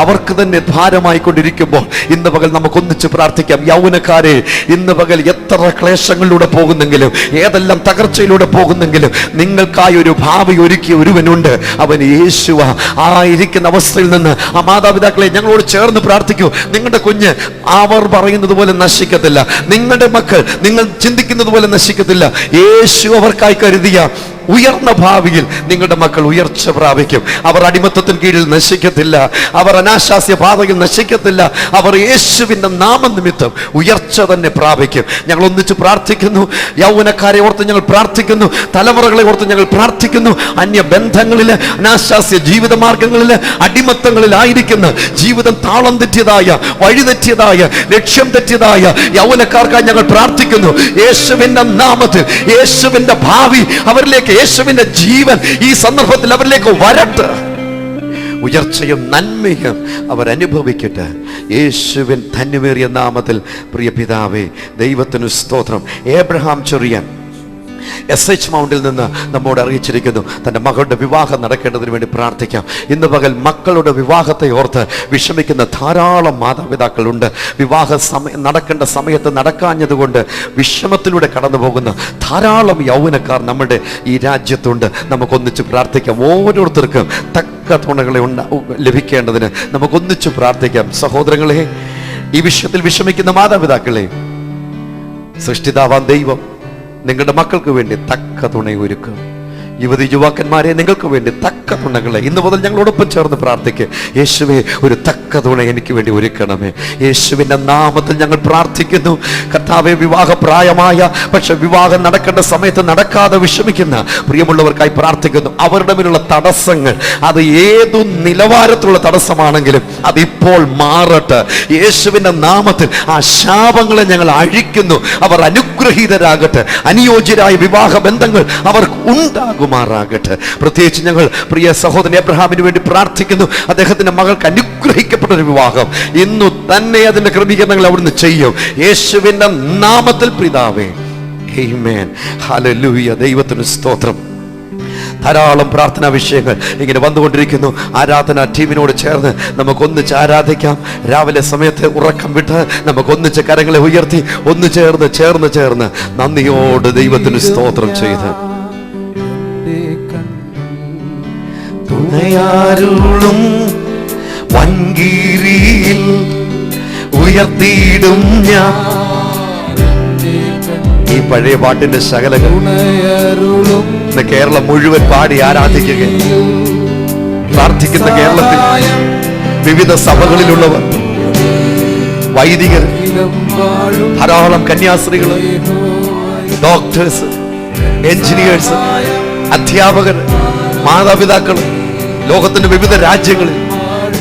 അവർക്ക് തന്നെ ഭാരമായി കൊണ്ടിരിക്കുമ്പോൾ ഇന്ന് പകൽ നമുക്കൊന്നിച്ച് പ്രാർത്ഥിക്കാം. യൗവനക്കാരെ, ഇന്ന് പകൽ എത്ര ക്ലേശങ്ങളിലൂടെ പോകുന്നെങ്കിലും, ഏതെല്ലാം തകർച്ചയിലൂടെ പോകുന്നെങ്കിലും, നിങ്ങൾക്കായി ഒരു ഭാവി ഒരുക്കിയ ഒരുവനുണ്ട്. അവൻ യേശുവ. ആ ഇരിക്കുന്ന അവസ്ഥയിൽ നിന്ന് ആ മാതാപിതാക്കളെ ഞങ്ങളോട് ചേർന്ന് പ്രാർത്ഥിക്കൂ. നിങ്ങളുടെ കുഞ്ഞ് അവർ പറയുന്നത് പോലെ നശിക്കത്തില്ല. നിങ്ങളുടെ മക്കൾ നിങ്ങൾ ചിന്തിക്കുന്നത് പോലെ നശിക്കത്തില്ല. യേശു അവർക്കായി കരുതിയ ഉയർന്ന ഭാവിയിൽ നിങ്ങളുടെ മക്കൾ ഉയർച്ച പ്രാപിക്കും. അവർ അടിമത്തത്തിന് കീഴിൽ നശിക്കത്തില്ല. അവർ അനാശാസ്യ പാതയിൽ നശിക്കത്തില്ല. അവർ യേശുവിന്റെ നാമനിമിത്തം ഉയർച്ച തന്നെ പ്രാപിക്കും. ഞങ്ങൾ ഒന്നിച്ച് പ്രാർത്ഥിക്കുന്നു. യൗവനക്കാരെ ഓർത്ത് ഞങ്ങൾ പ്രാർത്ഥിക്കുന്നു. തലമുറകളെ ഓർത്ത് ഞങ്ങൾ പ്രാർത്ഥിക്കുന്നു. അന്യബന്ധങ്ങളിൽ, അനാശാസ്യ ജീവിത മാർഗങ്ങളിൽ, അടിമത്തങ്ങളിലായിരിക്കുന്ന, ജീവിതം താളം തെറ്റിയതായ, വഴിതെറ്റിയതായ, ലക്ഷ്യം തെറ്റിയതായ യൗവനക്കാർക്കായി ഞങ്ങൾ പ്രാർത്ഥിക്കുന്നു. യേശുവിന്റെ നാമത്തിൽ യേശുവിന്റെ ഭാവി അവരിലേക്ക്, യേശുവിന്റെ ജീവൻ ഈ സന്ദർഭത്തിൽ അവരിലേക്ക് വരട്ടെ. ഉയർച്ചയും നന്മയും അവർ അനുഭവിക്കട്ടെ. യേശുവിൻ ധന്യമേറിയ നാമത്തിൽ. പ്രിയ പിതാവേ, ദൈവത്തിന് സ്തോത്രം. ഏബ്രഹാം ചെറിയാൻ SH മൗണ്ടിൽ നിന്ന് നമ്മോട് അറിയിച്ചിരിക്കുന്നു, തൻ്റെ മകളുടെ വിവാഹം നടക്കേണ്ടതിന് വേണ്ടി പ്രാർത്ഥിക്കാം. ഇന്ന് പകൽ മക്കളുടെ വിവാഹത്തെ ഓർത്ത് വിഷമിക്കുന്ന ധാരാളം മാതാപിതാക്കളുണ്ട്. വിവാഹ നടക്കേണ്ട സമയത്ത് നടക്കാഞ്ഞതുകൊണ്ട് വിഷമത്തിലൂടെ കടന്നു പോകുന്ന ധാരാളം യൗവനക്കാർ നമ്മുടെ ഈ രാജ്യത്തുണ്ട്. നമുക്കൊന്നിച്ച് പ്രാർത്ഥിക്കാം. ഓരോരുത്തർക്കും തക്ക തുണകളെ ലഭിക്കേണ്ടതിന് നമുക്കൊന്നിച്ച് പ്രാർത്ഥിക്കാം. സഹോദരങ്ങളെ, ഈ വിഷയത്തിൽ വിഷമിക്കുന്ന മാതാപിതാക്കളെ, സൃഷ്ടിതാവാൻ ദൈവം നിങ്ങളുടെ മക്കൾക്ക് വേണ്ടി തക്ക തുണയൊരുക്കും. യുവതി യുവാക്കന്മാരെ, നിങ്ങൾക്ക് വേണ്ടി തക്ക തുണകളെ ഇന്ന് മുതൽ ഞങ്ങളോടൊപ്പം ചേർന്ന് പ്രാർത്ഥിക്കുക. യേശുവേ, ഒരു തക്ക തുണ എനിക്ക് വേണ്ടി ഒരുക്കണമേ. യേശുവിൻ്റെ നാമത്തിൽ ഞങ്ങൾ പ്രാർത്ഥിക്കുന്നു. കർത്താവേ, വിവാഹപ്രായമായ പക്ഷെ വിവാഹം നടക്കേണ്ട സമയത്ത് നടക്കാതെ വിഷമിക്കുന്ന പ്രിയമുള്ളവർക്കായി പ്രാർത്ഥിക്കുന്നു. അവരുടെ മേലുള്ള തടസ്സങ്ങൾ, അത് ഏതു നിലവാരത്തിലുള്ള തടസ്സമാണെങ്കിലും അതിപ്പോൾ മാറട്ടെ. യേശുവിൻ്റെ നാമത്തിൽ ആ ശാപങ്ങളെ ഞങ്ങൾ അഴിക്കുന്നു. അവർ അനുഗ്രഹീതരാകട്ടെ. അനുയോജ്യരായ വിവാഹ ബന്ധങ്ങൾ അവർക്ക് ഉണ്ടാകും. പ്രത്യേകിച്ച് ഞങ്ങൾ പ്രിയ സഹോദരൻ എബ്രഹാമിന് വേണ്ടി പ്രാർത്ഥിക്കുന്നു. അദ്ദേഹത്തിന്റെ മകൾക്ക് അനുഗ്രഹിക്കപ്പെട്ട ഒരു വിവാഹം ഇന്നു തന്നെ അതിന്റെ ക്രമീകരണങ്ങൾ അവിടുന്ന് ചെയ്യും. യേശുവിന്റെ നാമത്തിൽ പിതാവേ, ആമേൻ. ഹല്ലേലൂയ. ദൈവത്തിന് സ്തോത്രം. ധാരാളം പ്രാർത്ഥനാ വിഷയങ്ങൾ ഇങ്ങനെ വന്നുകൊണ്ടിരിക്കുന്നു. ആരാധന ടീമിനോട് ചേർന്ന് നമുക്കൊന്നിച്ച് ആരാധിക്കാം. രാവിലെ സമയത്ത് ഉറക്കം വിട്ട് നമുക്കൊന്നിച്ച് കരങ്ങളെ ഉയർത്തി ഒന്ന് ചേർന്ന് നന്ദിയോട് ദൈവത്തിന് സ്തോത്രം ചെയ്ത് തുണയാരുളും വൻകീരിയിൽ ഉയർത്തിയിടും ഞാൻ. ഈ പഴയ പാട്ടിന്റെ ശകലങ്ങൾ കേരളം മുഴുവൻ പാടി ആരാധിക്കുക. പ്രാർത്ഥിക്കുന്ന കേരളത്തിൽ വിവിധ സഭകളിലുള്ളവർ, വൈദികർ, ധാരാളം കന്യാസ്ത്രീകൾ, ഡോക്ടേഴ്സ്, എഞ്ചിനീയേഴ്സ്, അധ്യാപകർ, മാതാപിതാക്കൾ, ലോകത്തിന്റെ വിവിധ രാജ്യങ്ങളിൽ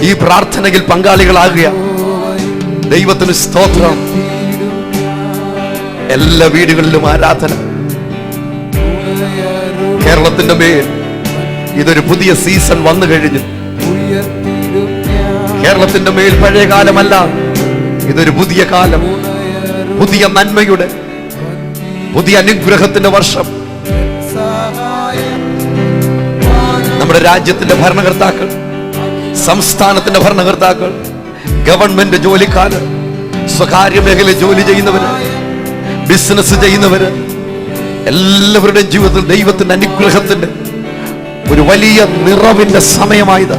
ഈ പ്രാർത്ഥനയിൽ പങ്കാളികളാകുക. ദൈവത്തിന് സ്തോത്രം. എല്ലാ വീടുകളിലും ആരാധന. കേരളത്തിന്റെ മേൽ ഇതൊരു പുതിയ സീസൺ വന്നു കഴിഞ്ഞു. കേരളത്തിന്റെ മേൽ പഴയ കാലമല്ല, ഇതൊരു പുതിയ കാലം, പുതിയ നന്മയുടെ, പുതിയ അനുഗ്രഹത്തിന്റെ വർഷം. നമ്മുടെ രാജ്യത്തിന്റെ ഭരണകർത്താക്കൾ, സംസ്ഥാനത്തിന്റെ ഭരണകർത്താക്കൾ, ഗവൺമെന്റ് ജോലിക്കാര്, സ്വകാര്യ മേഖലയിൽ ജോലി ചെയ്യുന്നവര്, ബിസിനസ് ചെയ്യുന്നവര്, എല്ലാവരുടെയും ജീവിതത്തിൽ ദൈവത്തിന്റെ അനുഗ്രഹത്തിന്റെ ഒരു വലിയ നിറവിന്റെ സമയമായത്.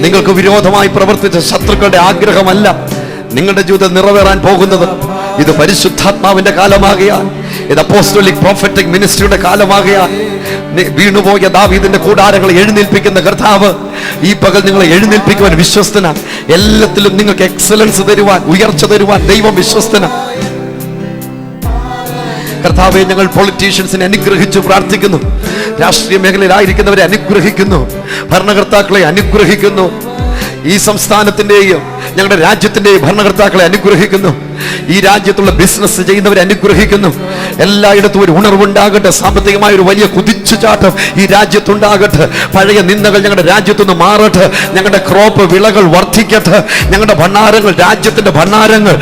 നിങ്ങൾക്ക് വിരോധമായി പ്രവർത്തിച്ച ശത്രുക്കളുടെ ആഗ്രഹമല്ല നിങ്ങളുടെ ജീവിതം നിറവേറാൻ പോകുന്നത്. ഇത് പരിശുദ്ധാത്മാവിന്റെ കാലമാകയാൽ, ഇത് അപ്പോസ്തോലിക് പ്രോഫറ്റിക് മിനിസ്ട്രിയുടെ കാലമാകയാൽ, വീണുപോയ ദാവീദിന്റെ കൂടാരങ്ങൾ എഴുന്നേൽപ്പിക്കുന്ന കർത്താവ് ഈ പകൽ നിങ്ങളെ എഴുന്നേൽപ്പിക്കുവാൻ വിശ്വസ്തനാണ്. എല്ലാത്തിലും നിങ്ങൾക്ക് എക്സലൻസ് തരുവാൻ, ഉയർച്ച തരുവാൻ ദൈവം വിശ്വസ്തനാണ്. കർത്താവെ, ഞങ്ങൾ പൊളിറ്റീഷ്യൻസിനെ അനുഗ്രഹിച്ചു പ്രാർത്ഥിക്കുന്നു. രാഷ്ട്രീയ മേഖലയിലായിരിക്കുന്നവരെ അനുഗ്രഹിക്കുന്നു. ഭരണകർത്താക്കളെ അനുഗ്രഹിക്കുന്നു. ഈ സംസ്ഥാനത്തിന്റെയും ഞങ്ങളുടെ രാജ്യത്തിന്റെയും ഭരണകർത്താക്കളെ അനുഗ്രഹിക്കുന്നു. ഈ രാജ്യത്തുള്ള ബിസിനസ് ചെയ്യുന്നവരെ അനുഗ്രഹിക്കുന്നു. എല്ലായിടത്തും ഒരു ഉണർവുണ്ടാകട്ടെ. സാമ്പത്തികമായ ഒരു വലിയ കുതിച്ചുചാട്ടം ഈ രാജ്യത്തുണ്ടാകട്ടെ. പഴയ നിന്ദകൾ ഞങ്ങളുടെ രാജ്യത്തുനിന്ന് മാറട്ടെ. ഞങ്ങളുടെ ക്രോപ്പ് വിളകൾ വർദ്ധിക്കട്ടെ. ഞങ്ങളുടെ ഭണ്ഡാരങ്ങൾ, രാജ്യത്തിന്റെ ഭണ്ഡാരങ്ങൾ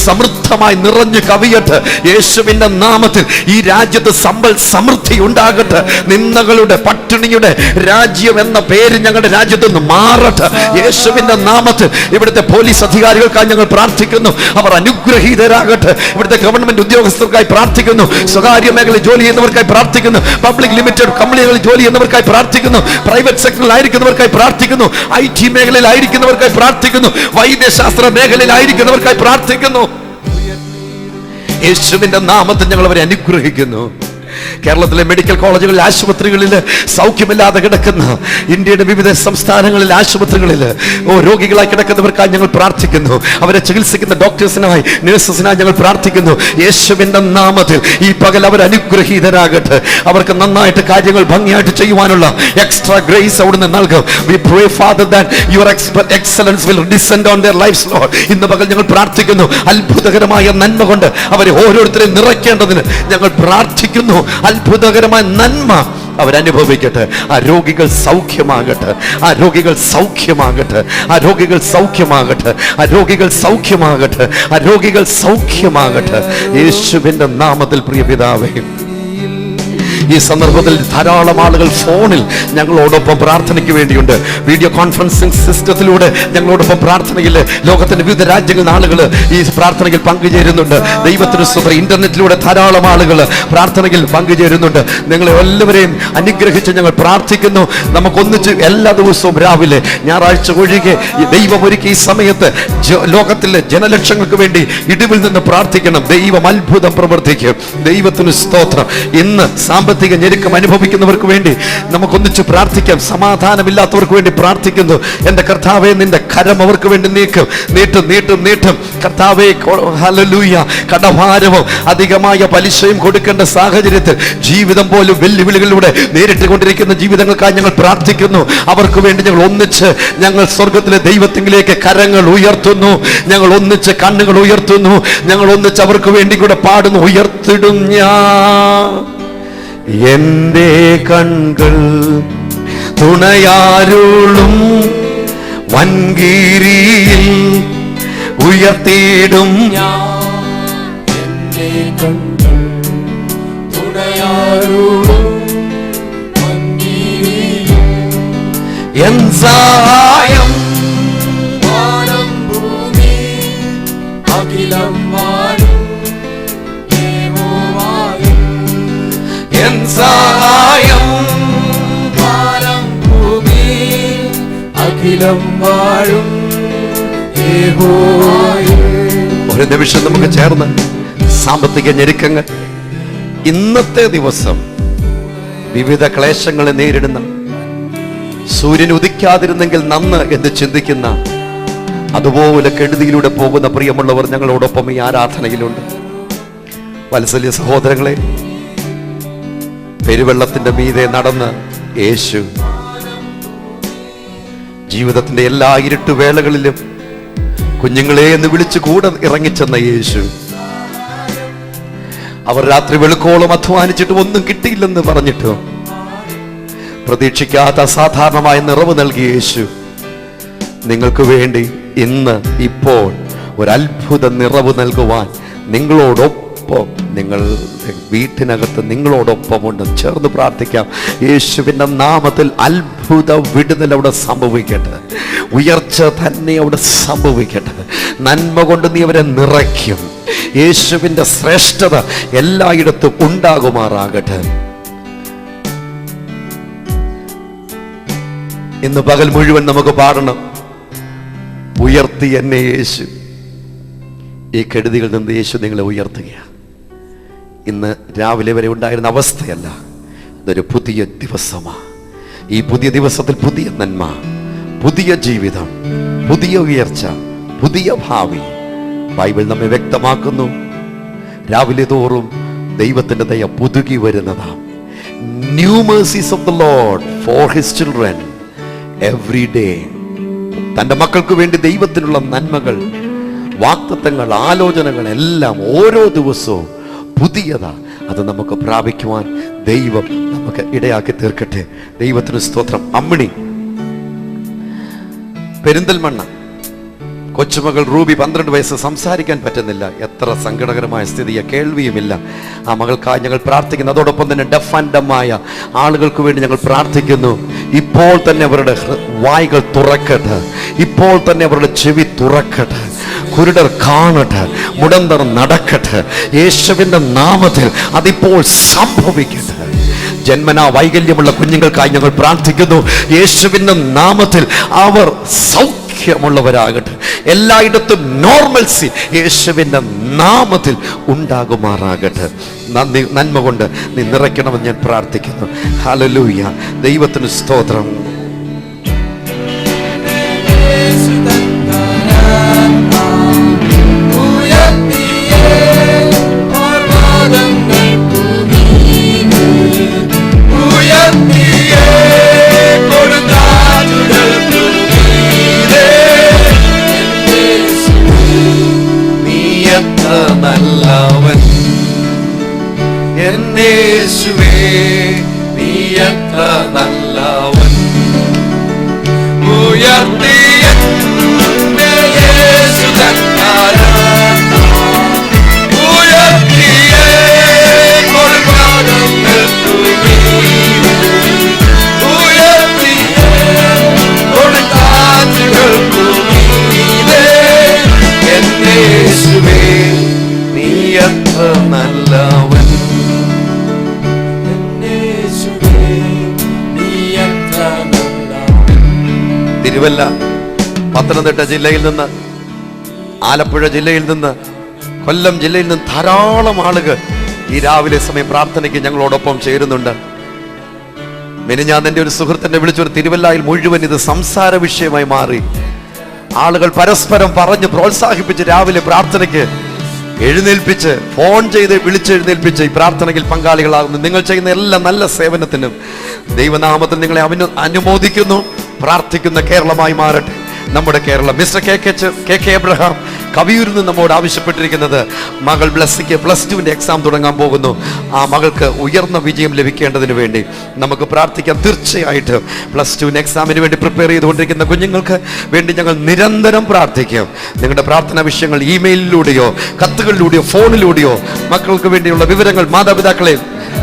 സമൃദ്ധമായി നിറഞ്ഞു കവിയട്ടെ. യേശുവിന്റെ നാമത്തിൽ ഈ രാജ്യത്ത് സമ്പൽ സമൃദ്ധി ഉണ്ടാകട്ടെ. നിന്ദകളുടെ, പട്ടിണിയുടെ രാജ്യം എന്ന പേര് ഞങ്ങളുടെ രാജ്യത്തുനിന്ന് മാറട്ടെ. യേശുവിന്റെ നാമത്തിൽ ഇവിടുത്തെ പോലീസ് അധികാരികൾക്കായി ഞങ്ങൾ പ്രാർത്ഥിക്കുന്നു. അവർ അനുഗ്രഹീതരാകട്ടെ. ഇവിടുത്തെ ഗവൺമെന്റ് ഉദ്യോഗസ്ഥർക്കായി പ്രാർത്ഥിക്കുന്നു. സ്വകാര്യ മേഖലയിൽ ജോലി ചെയ്യുന്നവർക്കായി പ്രാർത്ഥിക്കുന്നു. പബ്ലിക് ലിമിറ്റഡ് കമ്പനികളിൽ ജോലി ചെയ്യുന്നവർക്കായി പ്രാർത്ഥിക്കുന്നു. പ്രൈവറ്റ് സെക്ടറിൽ ആയിരിക്കുന്നവർക്കായി പ്രാർത്ഥിക്കുന്നു. IT മേഖലയിൽ ആയിരിക്കുന്നവർക്കായി പ്രാർത്ഥിക്കുന്നു. വൈദ്യശാസ്ത്ര മേഖലയിൽ ആയിരിക്കുന്നവർക്കായി പ്രാർത്ഥിക്കുന്നു. യേശുവിന്റെ നാമത്തിൽ ഞങ്ങൾ അവരെ അനുഗ്രഹിക്കുന്നു. കേരളത്തിലെ മെഡിക്കൽ കോളേജുകളിൽ, ആശുപത്രികളിൽ സൗഖ്യമില്ലാതെ കിടക്കുന്ന, ഇന്ത്യയുടെ വിവിധ സംസ്ഥാനങ്ങളിൽ ആശുപത്രികളിൽ രോഗികളായി കിടക്കുന്നവർക്കായി ഞങ്ങൾ പ്രാർത്ഥിക്കുന്നു. അവരെ ചികിത്സിക്കുന്ന ഡോക്ടേഴ്സിനായി, നഴ്സസിനായി ഞങ്ങൾ പ്രാർത്ഥിക്കുന്നു. യേശുവിന്റെ നാമത്തിൽ ഈ പകൽ അവർ അനുഗ്രഹീതരാകട്ടെ. അവർക്ക് നന്നായിട്ട് കാര്യങ്ങൾ ഭംഗിയായിട്ട് ചെയ്യുവാനുള്ള എക്സ്ട്രാ ഗ്രേസ് അവിടുന്ന് നൽകും. We pray, Father, that your excellence will descend on their lives, Lord. ഇന്ന് പകൽ ഞങ്ങൾ പ്രാർത്ഥിക്കുന്നു. അത്ഭുതകരമായ നന്മ കൊണ്ട് അവരെ ഓരോരുത്തരെയും നിറയ്ക്കേണ്ടതിന് ഞങ്ങൾ പ്രാർത്ഥിക്കുന്നു. അത്ഭുതകരമായ നന്മ അവരനുഭവിക്കട്ടെ. ആ രോഗികൾ സൗഖ്യമാകട്ടെ. ആ രോഗികൾ സൗഖ്യമാകട്ടെ. ആ രോഗികൾ സൗഖ്യമാകട്ടെ. ആ രോഗികൾ സൗഖ്യമാകട്ടെ. ആ രോഗികൾ സൗഖ്യമാകട്ടെ. യേശുവിന്റെ നാമത്തിൽ പ്രിയ പിതാവേ, ഈ സന്ദർഭത്തിൽ ധാരാളം ആളുകൾ ഫോണിൽ ഞങ്ങളോടൊപ്പം പ്രാർത്ഥനയ്ക്ക് വേണ്ടിയുണ്ട്. വീഡിയോ കോൺഫറൻസിംഗ് സിസ്റ്റത്തിലൂടെ ഞങ്ങളോടൊപ്പം പ്രാർത്ഥനയിൽ ലോകത്തിന്റെ വിവിധ രാജ്യങ്ങളിൽ ആളുകൾ ഈ പ്രാർത്ഥനയിൽ പങ്കുചേരുന്നുണ്ട്. ദൈവത്തിന് സ്തുതി. ഇന്റർനെറ്റിലൂടെ ധാരാളം ആളുകൾ പ്രാർത്ഥനയിൽ പങ്കുചേരുന്നുണ്ട്. നിങ്ങളെ എല്ലാവരെയും അനുഗ്രഹിച്ച് ഞങ്ങൾ പ്രാർത്ഥിക്കുന്നു. നമുക്കൊന്നിച്ച് എല്ലാ ദിവസവും രാവിലെ, ഞായറാഴ്ച ഒഴികെ, ദൈവം ഒരുക്കി ഈ സമയത്ത് ലോകത്തിലെ ജനലക്ഷങ്ങൾക്ക് വേണ്ടി ഇടിവിൽ നിന്ന് പ്രാർത്ഥിക്കണം. ദൈവം അത്ഭുതം പ്രവർത്തിക്കും. ദൈവത്തിന് സ്തോത്രം. ഇന്ന് സാമ്പത്തിക ഞെരുക്കം അനുഭവിക്കുന്നവർക്ക് വേണ്ടി നമുക്കൊന്നിച്ച് പ്രാർത്ഥിക്കാം. സമാധാനമില്ലാത്തവർക്ക് വേണ്ടി പ്രാർത്ഥിക്കുന്നു. എന്റെ കർത്താവേ, നിന്റെ കരം അവർക്ക് വേണ്ടി നീട്ടും. കർത്താവേ, ഹല്ലേലൂയ. കടഭാരവും അധികമായ പലിശയും കൊടുക്കേണ്ട സാഹചര്യത്തിൽ ജീവിതം പോലും വെല്ലുവിളികളിലൂടെ നേരിട്ടുകൊണ്ടിരിക്കുന്ന ജീവിതങ്ങൾക്കായി ഞങ്ങൾ പ്രാർത്ഥിക്കുന്നു. അവർക്ക് വേണ്ടി ഞങ്ങൾ ഒന്നിച്ച് ഞങ്ങൾ സ്വർഗത്തിലെ ദൈവത്തിലേക്ക് കരങ്ങൾ ഉയർത്തുന്നു. ഞങ്ങൾ ഒന്നിച്ച് കണ്ണുകൾ ഉയർത്തുന്നു. ഞങ്ങൾ ഒന്നിച്ച് അവർക്ക് വേണ്ടി കൂടെ പാടുന്നു. ഉയർത്തിടും ഞാൻ എന്റെ കൺകൾ തുണയാരുളും വൻകീരിയിൽ ഉയർത്തിടും എന്റെ കൺകൾ തുണയാരുളും വൻകീരിയിൽ എൻ സഹായം വാനം ഭൂമി അഖിലം വാഴും എൻ സഹായം വാനം ഭൂമി അഖിലം വാഴും യഹോവയേ. ഒരു നിമിഷം നമുക്ക് ചേർന്ന് സാമ്പത്തിക ഞെരുക്കങ്ങൾ, ഇന്നത്തെ ദിവസം വിവിധ ക്ലേശങ്ങളെ നേരിടുന്ന, സൂര്യൻ ഉദിക്കാതിരുന്നെങ്കിൽ നന്ന് എന്ന് ചിന്തിക്കുന്ന, അതുപോലെ കെടുതിയിലൂടെ പോകുന്ന പ്രിയമുള്ളവർ ഞങ്ങളോടൊപ്പം ഈ ആരാധനയിലുണ്ട്. വത്സല്യ സഹോദരങ്ങളെ, പെരുവെള്ളത്തിന്റെ മീതെ നടന്ന് യേശു ജീവിതത്തിന്റെ എല്ലാ ഇരുട്ടുവേളകളിലും കുഞ്ഞുങ്ങളെ എന്ന് വിളിച്ചു കൂടെ ഇറങ്ങിച്ചെന്ന യേശു അവർ രാത്രി വെളുക്കോളം അധ്വാനിച്ചിട്ട് ഒന്നും കിട്ടിയില്ലെന്ന് പറഞ്ഞിട്ട് പ്രതീക്ഷിക്കാത്ത അസാധാരണമായ നിറവ് നൽകിയ യേശു നിങ്ങൾക്ക് വേണ്ടി ഇന്ന് ഇപ്പോൾ ഒരു അത്ഭുത നിറവ് നൽകുവാൻ നിങ്ങളോടൊപ്പം, നിങ്ങളുടെ വീട്ടിനകത്ത് നിങ്ങളോടൊപ്പമുണ്ട്. ചേർന്ന് പ്രാർത്ഥിക്കാം. യേശുവിൻ്റെ നാമത്തിൽ അത്ഭുത വിടുതൽ അവിടെ സംഭവിക്കട്ടെ. ഉയർച്ച തന്നെ അവിടെ സംഭവിക്കട്ടെ. നന്മ കൊണ്ട് നീ അവരെ നിറയ്ക്കും. യേശുവിൻ്റെ ശ്രേഷ്ഠത എല്ലായിടത്തും ഉണ്ടാകുമാറാകട്ടെ. ഇന്ന് പകൽ മുഴുവൻ നമുക്ക് പാടണം, ഉയർത്തി എന്നെ യേശു. ഈ കെടുതികളിൽ നിന്ന് യേശു നിങ്ങളെ ഉയർത്തുകയാണ്. ഇന്ന് രാവിലെ വരെ ഉണ്ടായിരുന്ന അവസ്ഥയല്ല, ഇതൊരു പുതിയ ദിവസമാണ്. ഈ പുതിയ ദിവസത്തിൽ പുതിയ നന്മ, പുതിയ ജീവിതം, പുതിയ ഉയർച്ച, പുതിയ ഭാവി ബൈബിൾ നമ്മെ വ്യക്തമാക്കുന്നു. രാവിലെ തോറും ദൈവത്തിൻ്റെ ദയ പുതുകി വരുന്നതാ. New mercies of the Lord for his children every day. തൻ്റെ മക്കൾക്ക് വേണ്ടി ദൈവത്തിനുള്ള നന്മകൾ, വാഗ്ദത്തങ്ങൾ, ആലോചനകൾ എല്ലാം ഓരോ ദിവസവും പുതിയതാ. അത് നമുക്ക് പ്രാപിക്കുവാൻ ദൈവം നമുക്ക് ഇടയാക്കി തീർക്കട്ടെ. ദൈവത്തിന് സ്തോത്രം. അമ്മിണി പെരിന്തൽമണ്ണ കൊച്ചുമകൾ റൂബി 12 വയസ്സ്, സംസാരിക്കാൻ പറ്റുന്നില്ല. എത്ര സങ്കടകരമായ സ്ഥിതിയെ, കേൾവിയുമില്ല. ആ മകൾക്കായി ഞങ്ങൾ പ്രാർത്ഥിക്കുന്നു. അതോടൊപ്പം തന്നെ ഡെഫ് ആൻഡ് ഡമ്മായ ആളുകൾക്ക് വേണ്ടി ഞങ്ങൾ പ്രാർത്ഥിക്കുന്നു. ഇപ്പോൾ തന്നെ അവരുടെ വായ്കൾ തുറക്കട്ടെ. ഇപ്പോൾ തന്നെ അവരുടെ ചെവി തുറക്കട്ടെ. കുരുടർ കാണട്ടെ, മുടന്തർ നടക്കട്ടെ. യേശുവിൻ്റെ നാമത്തിൽ അതിപ്പോൾ സംഭവിക്കട്ടെ. ജന്മനാ വൈകല്യമുള്ള കുഞ്ഞുങ്ങൾക്കായി ഞങ്ങൾ പ്രാർത്ഥിക്കുന്നു. യേശുവിൻ്റെ നാമത്തിൽ അവർ സൗഖ്യമുള്ളവരാകട്ടെ. എല്ലായിടത്തും നോർമൽസി യേശുവിൻ്റെ നാമത്തിൽ ഉണ്ടാകുമാറാകട്ടെ. നന്മ കൊണ്ട് നീ നിറയ്ക്കണമെന്ന് ഞാൻ പ്രാർത്ഥിക്കുന്നു. ഹല്ലേലൂയ. ദൈവത്തിന് സ്തോത്രം. നല്ലവൻ എന്നേശുവേ, നീ എത്ര നല്ലവൻ. ഉയർത്തിയ യേശു തന്നാരം ഉയർത്തിയ കൊടുപാദങ്ങൾക്ക് ഉയർത്തിയ കൊടുങ്കാറ്റുകൾക്കു മീതെ എന്നേശുവേ, നീ എത്ര നല്ലവൻ. തിരുവല്ല, പത്തനംതിട്ട ജില്ലയിൽ നിന്ന്, ആലപ്പുഴ ജില്ലയിൽ നിന്ന്, കൊല്ലം ജില്ലയിൽ നിന്ന് ധാരാളം ആളുകൾ ഈ രാവിലെ സമയം പ്രാർത്ഥനയ്ക്ക് ഞങ്ങളോടൊപ്പം ചേരുന്നുണ്ട്. മിനിഞ്ഞാന്ന് എൻ്റെ ഒരു സുഹൃത്തിനെ വിളിച്ചൊരു തിരുവല്ലയിൽ മുഴുവൻ ഇത് സംസാര വിഷയമായി മാറി. ആളുകൾ പരസ്പരം പറഞ്ഞ് പ്രോത്സാഹിപ്പിച്ച് രാവിലെ പ്രാർത്ഥനയ്ക്ക് എഴുന്നേൽപ്പിച്ച്, ഫോൺ ചെയ്ത് വിളിച്ചെഴുന്നേൽപ്പിച്ച് ഈ പ്രാർത്ഥനയിൽ പങ്കാളികളാകുന്നു. നിങ്ങൾ ചെയ്യുന്ന എല്ലാ നല്ല സേവനത്തിനും ദൈവനാമത്തിൽ നിങ്ങളെ അനുമോദിക്കുന്നു. പ്രാർത്ഥിക്കുന്ന കേരളമായി മാറട്ടെ നമ്മുടെ കേരളം. മിസ്റ്റർ കെ എബ്രഹാം കവിയൂരിൽ നിന്ന് നമ്മോട് ആവശ്യപ്പെട്ടിരിക്കുന്നത്, മകൾ ബ്ലസ്സിക്ക് +2 എക്സാം തുടങ്ങാൻ പോകുന്നു. ആ മകൾക്ക് ഉയർന്ന വിജയം ലഭിക്കേണ്ടതിന് വേണ്ടി നമുക്ക് പ്രാർത്ഥിക്കാം. തീർച്ചയായിട്ടും +2 എക്സാമിന് വേണ്ടി പ്രിപ്പയർ ചെയ്തുകൊണ്ടിരിക്കുന്ന കുഞ്ഞുങ്ങൾക്ക് വേണ്ടി ഞങ്ങൾ നിരന്തരം പ്രാർത്ഥിക്കും. നിങ്ങളുടെ പ്രാർത്ഥനാ വിഷയങ്ങൾ ഇമെയിലിലൂടെയോ കത്തുകളിലൂടെയോ ഫോണിലൂടെയോ മക്കൾക്ക് വേണ്ടിയുള്ള വിവരങ്ങൾ മാതാപിതാക്കളെ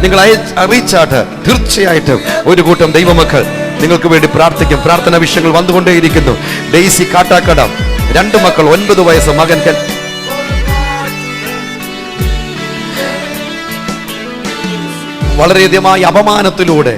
നിങ്ങൾ അറിയിച്ചാട്ട് തീർച്ചയായിട്ടും ഒരു കൂട്ടം ദൈവമക്കൾ നിങ്ങൾക്ക് വേണ്ടി പ്രാർത്ഥിക്കും. പ്രാർത്ഥനാ വിഷയങ്ങൾ വന്നുകൊണ്ടേയിരിക്കുന്നു. ഡെയ്സി കാട്ടാക്കട, 2 മക്കൾ, 9 വയസ്സ് മകൻ. വളരെയധികമായ അപമാനത്തിലൂടെ,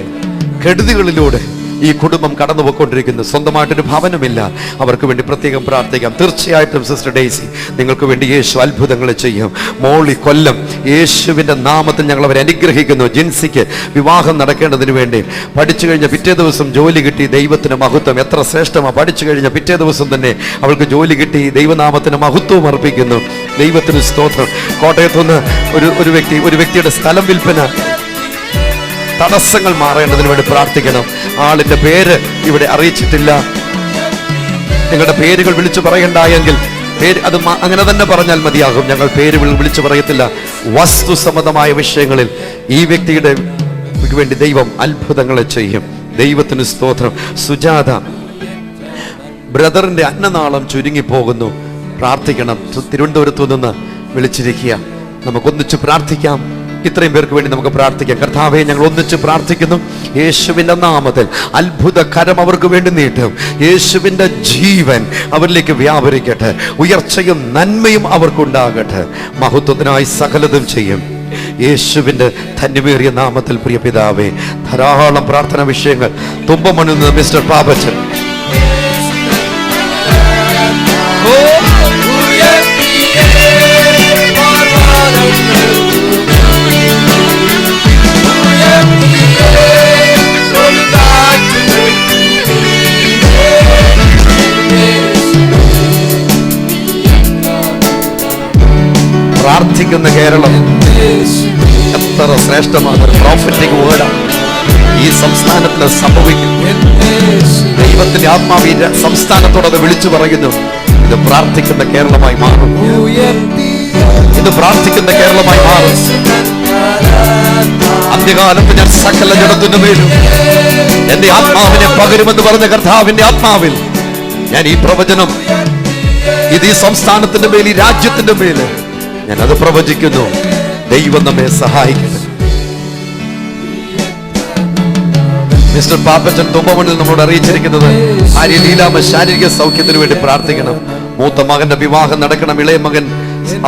കെടുതികളിലൂടെ ഈ കുടുംബം കടന്നു പോയിക്കൊണ്ടിരിക്കുന്നു. സ്വന്തമായിട്ടൊരു ഭവനമില്ല. അവർക്ക് വേണ്ടി പ്രത്യേകം പ്രാർത്ഥിക്കാം. തീർച്ചയായിട്ടും സിസ്റ്റർ ഡെയ്സി, നിങ്ങൾക്ക് വേണ്ടി യേശു അത്ഭുതങ്ങൾ ചെയ്യും. മോളി, കൊല്ലം, യേശുവിൻ്റെ നാമത്തിൽ ഞങ്ങൾ അവരെ അനുഗ്രഹിക്കുന്നു. ജിൻസിക്ക് വിവാഹം നടക്കേണ്ടതിന് വേണ്ടി പഠിച്ചു കഴിഞ്ഞ പിറ്റേ ദിവസം ജോലി കിട്ടി. ദൈവത്തിന് മഹത്വം. എത്ര ശ്രേഷ്ഠമാണ്. പഠിച്ചു കഴിഞ്ഞ പിറ്റേ ദിവസം തന്നെ അവൾക്ക് ജോലി കിട്ടി. ദൈവനാമത്തിന് മഹത്വം അർപ്പിക്കുന്നു. ദൈവത്തിന് സ്തോത്രം. കോട്ടയത്തുനിന്ന് ഒരു വ്യക്തിയുടെ സ്ഥലം വിൽപ്പന തടസ്സങ്ങൾ മാറേണ്ടതിന് വേണ്ടി പ്രാർത്ഥിക്കണം. ആളിന്റെ പേര് ഇവിടെ അറിയിച്ചിട്ടില്ല. നിങ്ങളുടെ പേരുകൾ വിളിച്ചു പറയണ്ടായെങ്കിൽ പേര് അത് അങ്ങനെ തന്നെ പറഞ്ഞാൽ മതിയാകും. ഞങ്ങൾ പേര് വിളിച്ചു പറയത്തില്ല. വസ്തുസമ്മതമായ വിഷയങ്ങളിൽ ഈ വ്യക്തിയുടെ വേണ്ടി ദൈവം അത്ഭുതങ്ങളെ ചെയ്യും. ദൈവത്തിന് സ്തോത്രം. സുജാത ബ്രദറിന്റെ അന്നനാളം ചുരുങ്ങിപ്പോകുന്നു, പ്രാർത്ഥിക്കണം. തിരുവനന്തപുരത്തു നിന്ന് വിളിച്ചിരിക്കുക. നമുക്കൊന്നിച്ച് പ്രാർത്ഥിക്കാം. ഇത്രയും പേർക്ക് വേണ്ടി നമുക്ക് പ്രാർത്ഥിക്കാം. കർത്താവേ, ഞങ്ങൾ ഒന്നിച്ച് പ്രാർത്ഥിക്കുന്നു. യേശുവിൻ്റെ നാമത്തിൽ അത്ഭുത കരം അവർക്ക് വേണ്ടി നീട്ടും. യേശുവിൻ്റെ ജീവൻ അവരിലേക്ക് വ്യാപരിക്കട്ടെ. ഉയർച്ചയും നന്മയും അവർക്കുണ്ടാകട്ടെ. മഹത്വത്തിനായി സകലതും ചെയ്യും യേശുവിൻ്റെ ധന്യമേറിയ നാമത്തിൽ. പ്രിയ പിതാവേ, ധാരാളം പ്രാർത്ഥന വിഷയങ്ങൾ. തുമ്പമണിന്ന് മിസ്റ്റർ പാപ്പച്ചൻ, പ്രാർത്ഥിക്കുന്ന കേരളം എത്ര ശ്രേഷ്ഠമാണ്. പ്രോഫറ്റിക് വേർഡാണ് ഈ സംസ്ഥാനത്തിന് സംഭവിക്കും. ദൈവത്തിന്റെ ആത്മാവ് സംസ്ഥാനത്തോട് അത് വിളിച്ചു പറയുന്നു. ഇത് പ്രാർത്ഥിക്കുന്ന കേരളമായി മാറും. ഇത് പ്രാർത്ഥിക്കുന്ന കേരളമായി മാറും. അന്ത്യകാലത്ത് ഞാൻ സകല ജഡത്തിന്റെ മേലും എന്റെ ആത്മാവിനെ പകരുമെന്ന് പറഞ്ഞ കർത്താവിന്റെ ആത്മാവിൽ ഞാൻ ഈ പ്രവചനം ഇത് ഈ സംസ്ഥാനത്തിന്റെ മേൽ, ഈ രാജ്യത്തിന്റെ മേൽ ഞാൻ അത് പ്രവചിക്കുന്നു. ദൈവം നമ്മെ സഹായിക്കട്ടെ. മിസ്റ്റർ പാപ്പച്ചൻ തുമ്പമണ്ണിൽ നമ്മളോട് അറിയിച്ചിരിക്കുന്നത് ഭാര്യ ലീലാമ്മ ശാരീരിക സൗഖ്യത്തിന് വേണ്ടി പ്രാർത്ഥിക്കണം. മൂത്ത മകന്റെ വിവാഹം നടക്കണം. ഇളയ മകൻ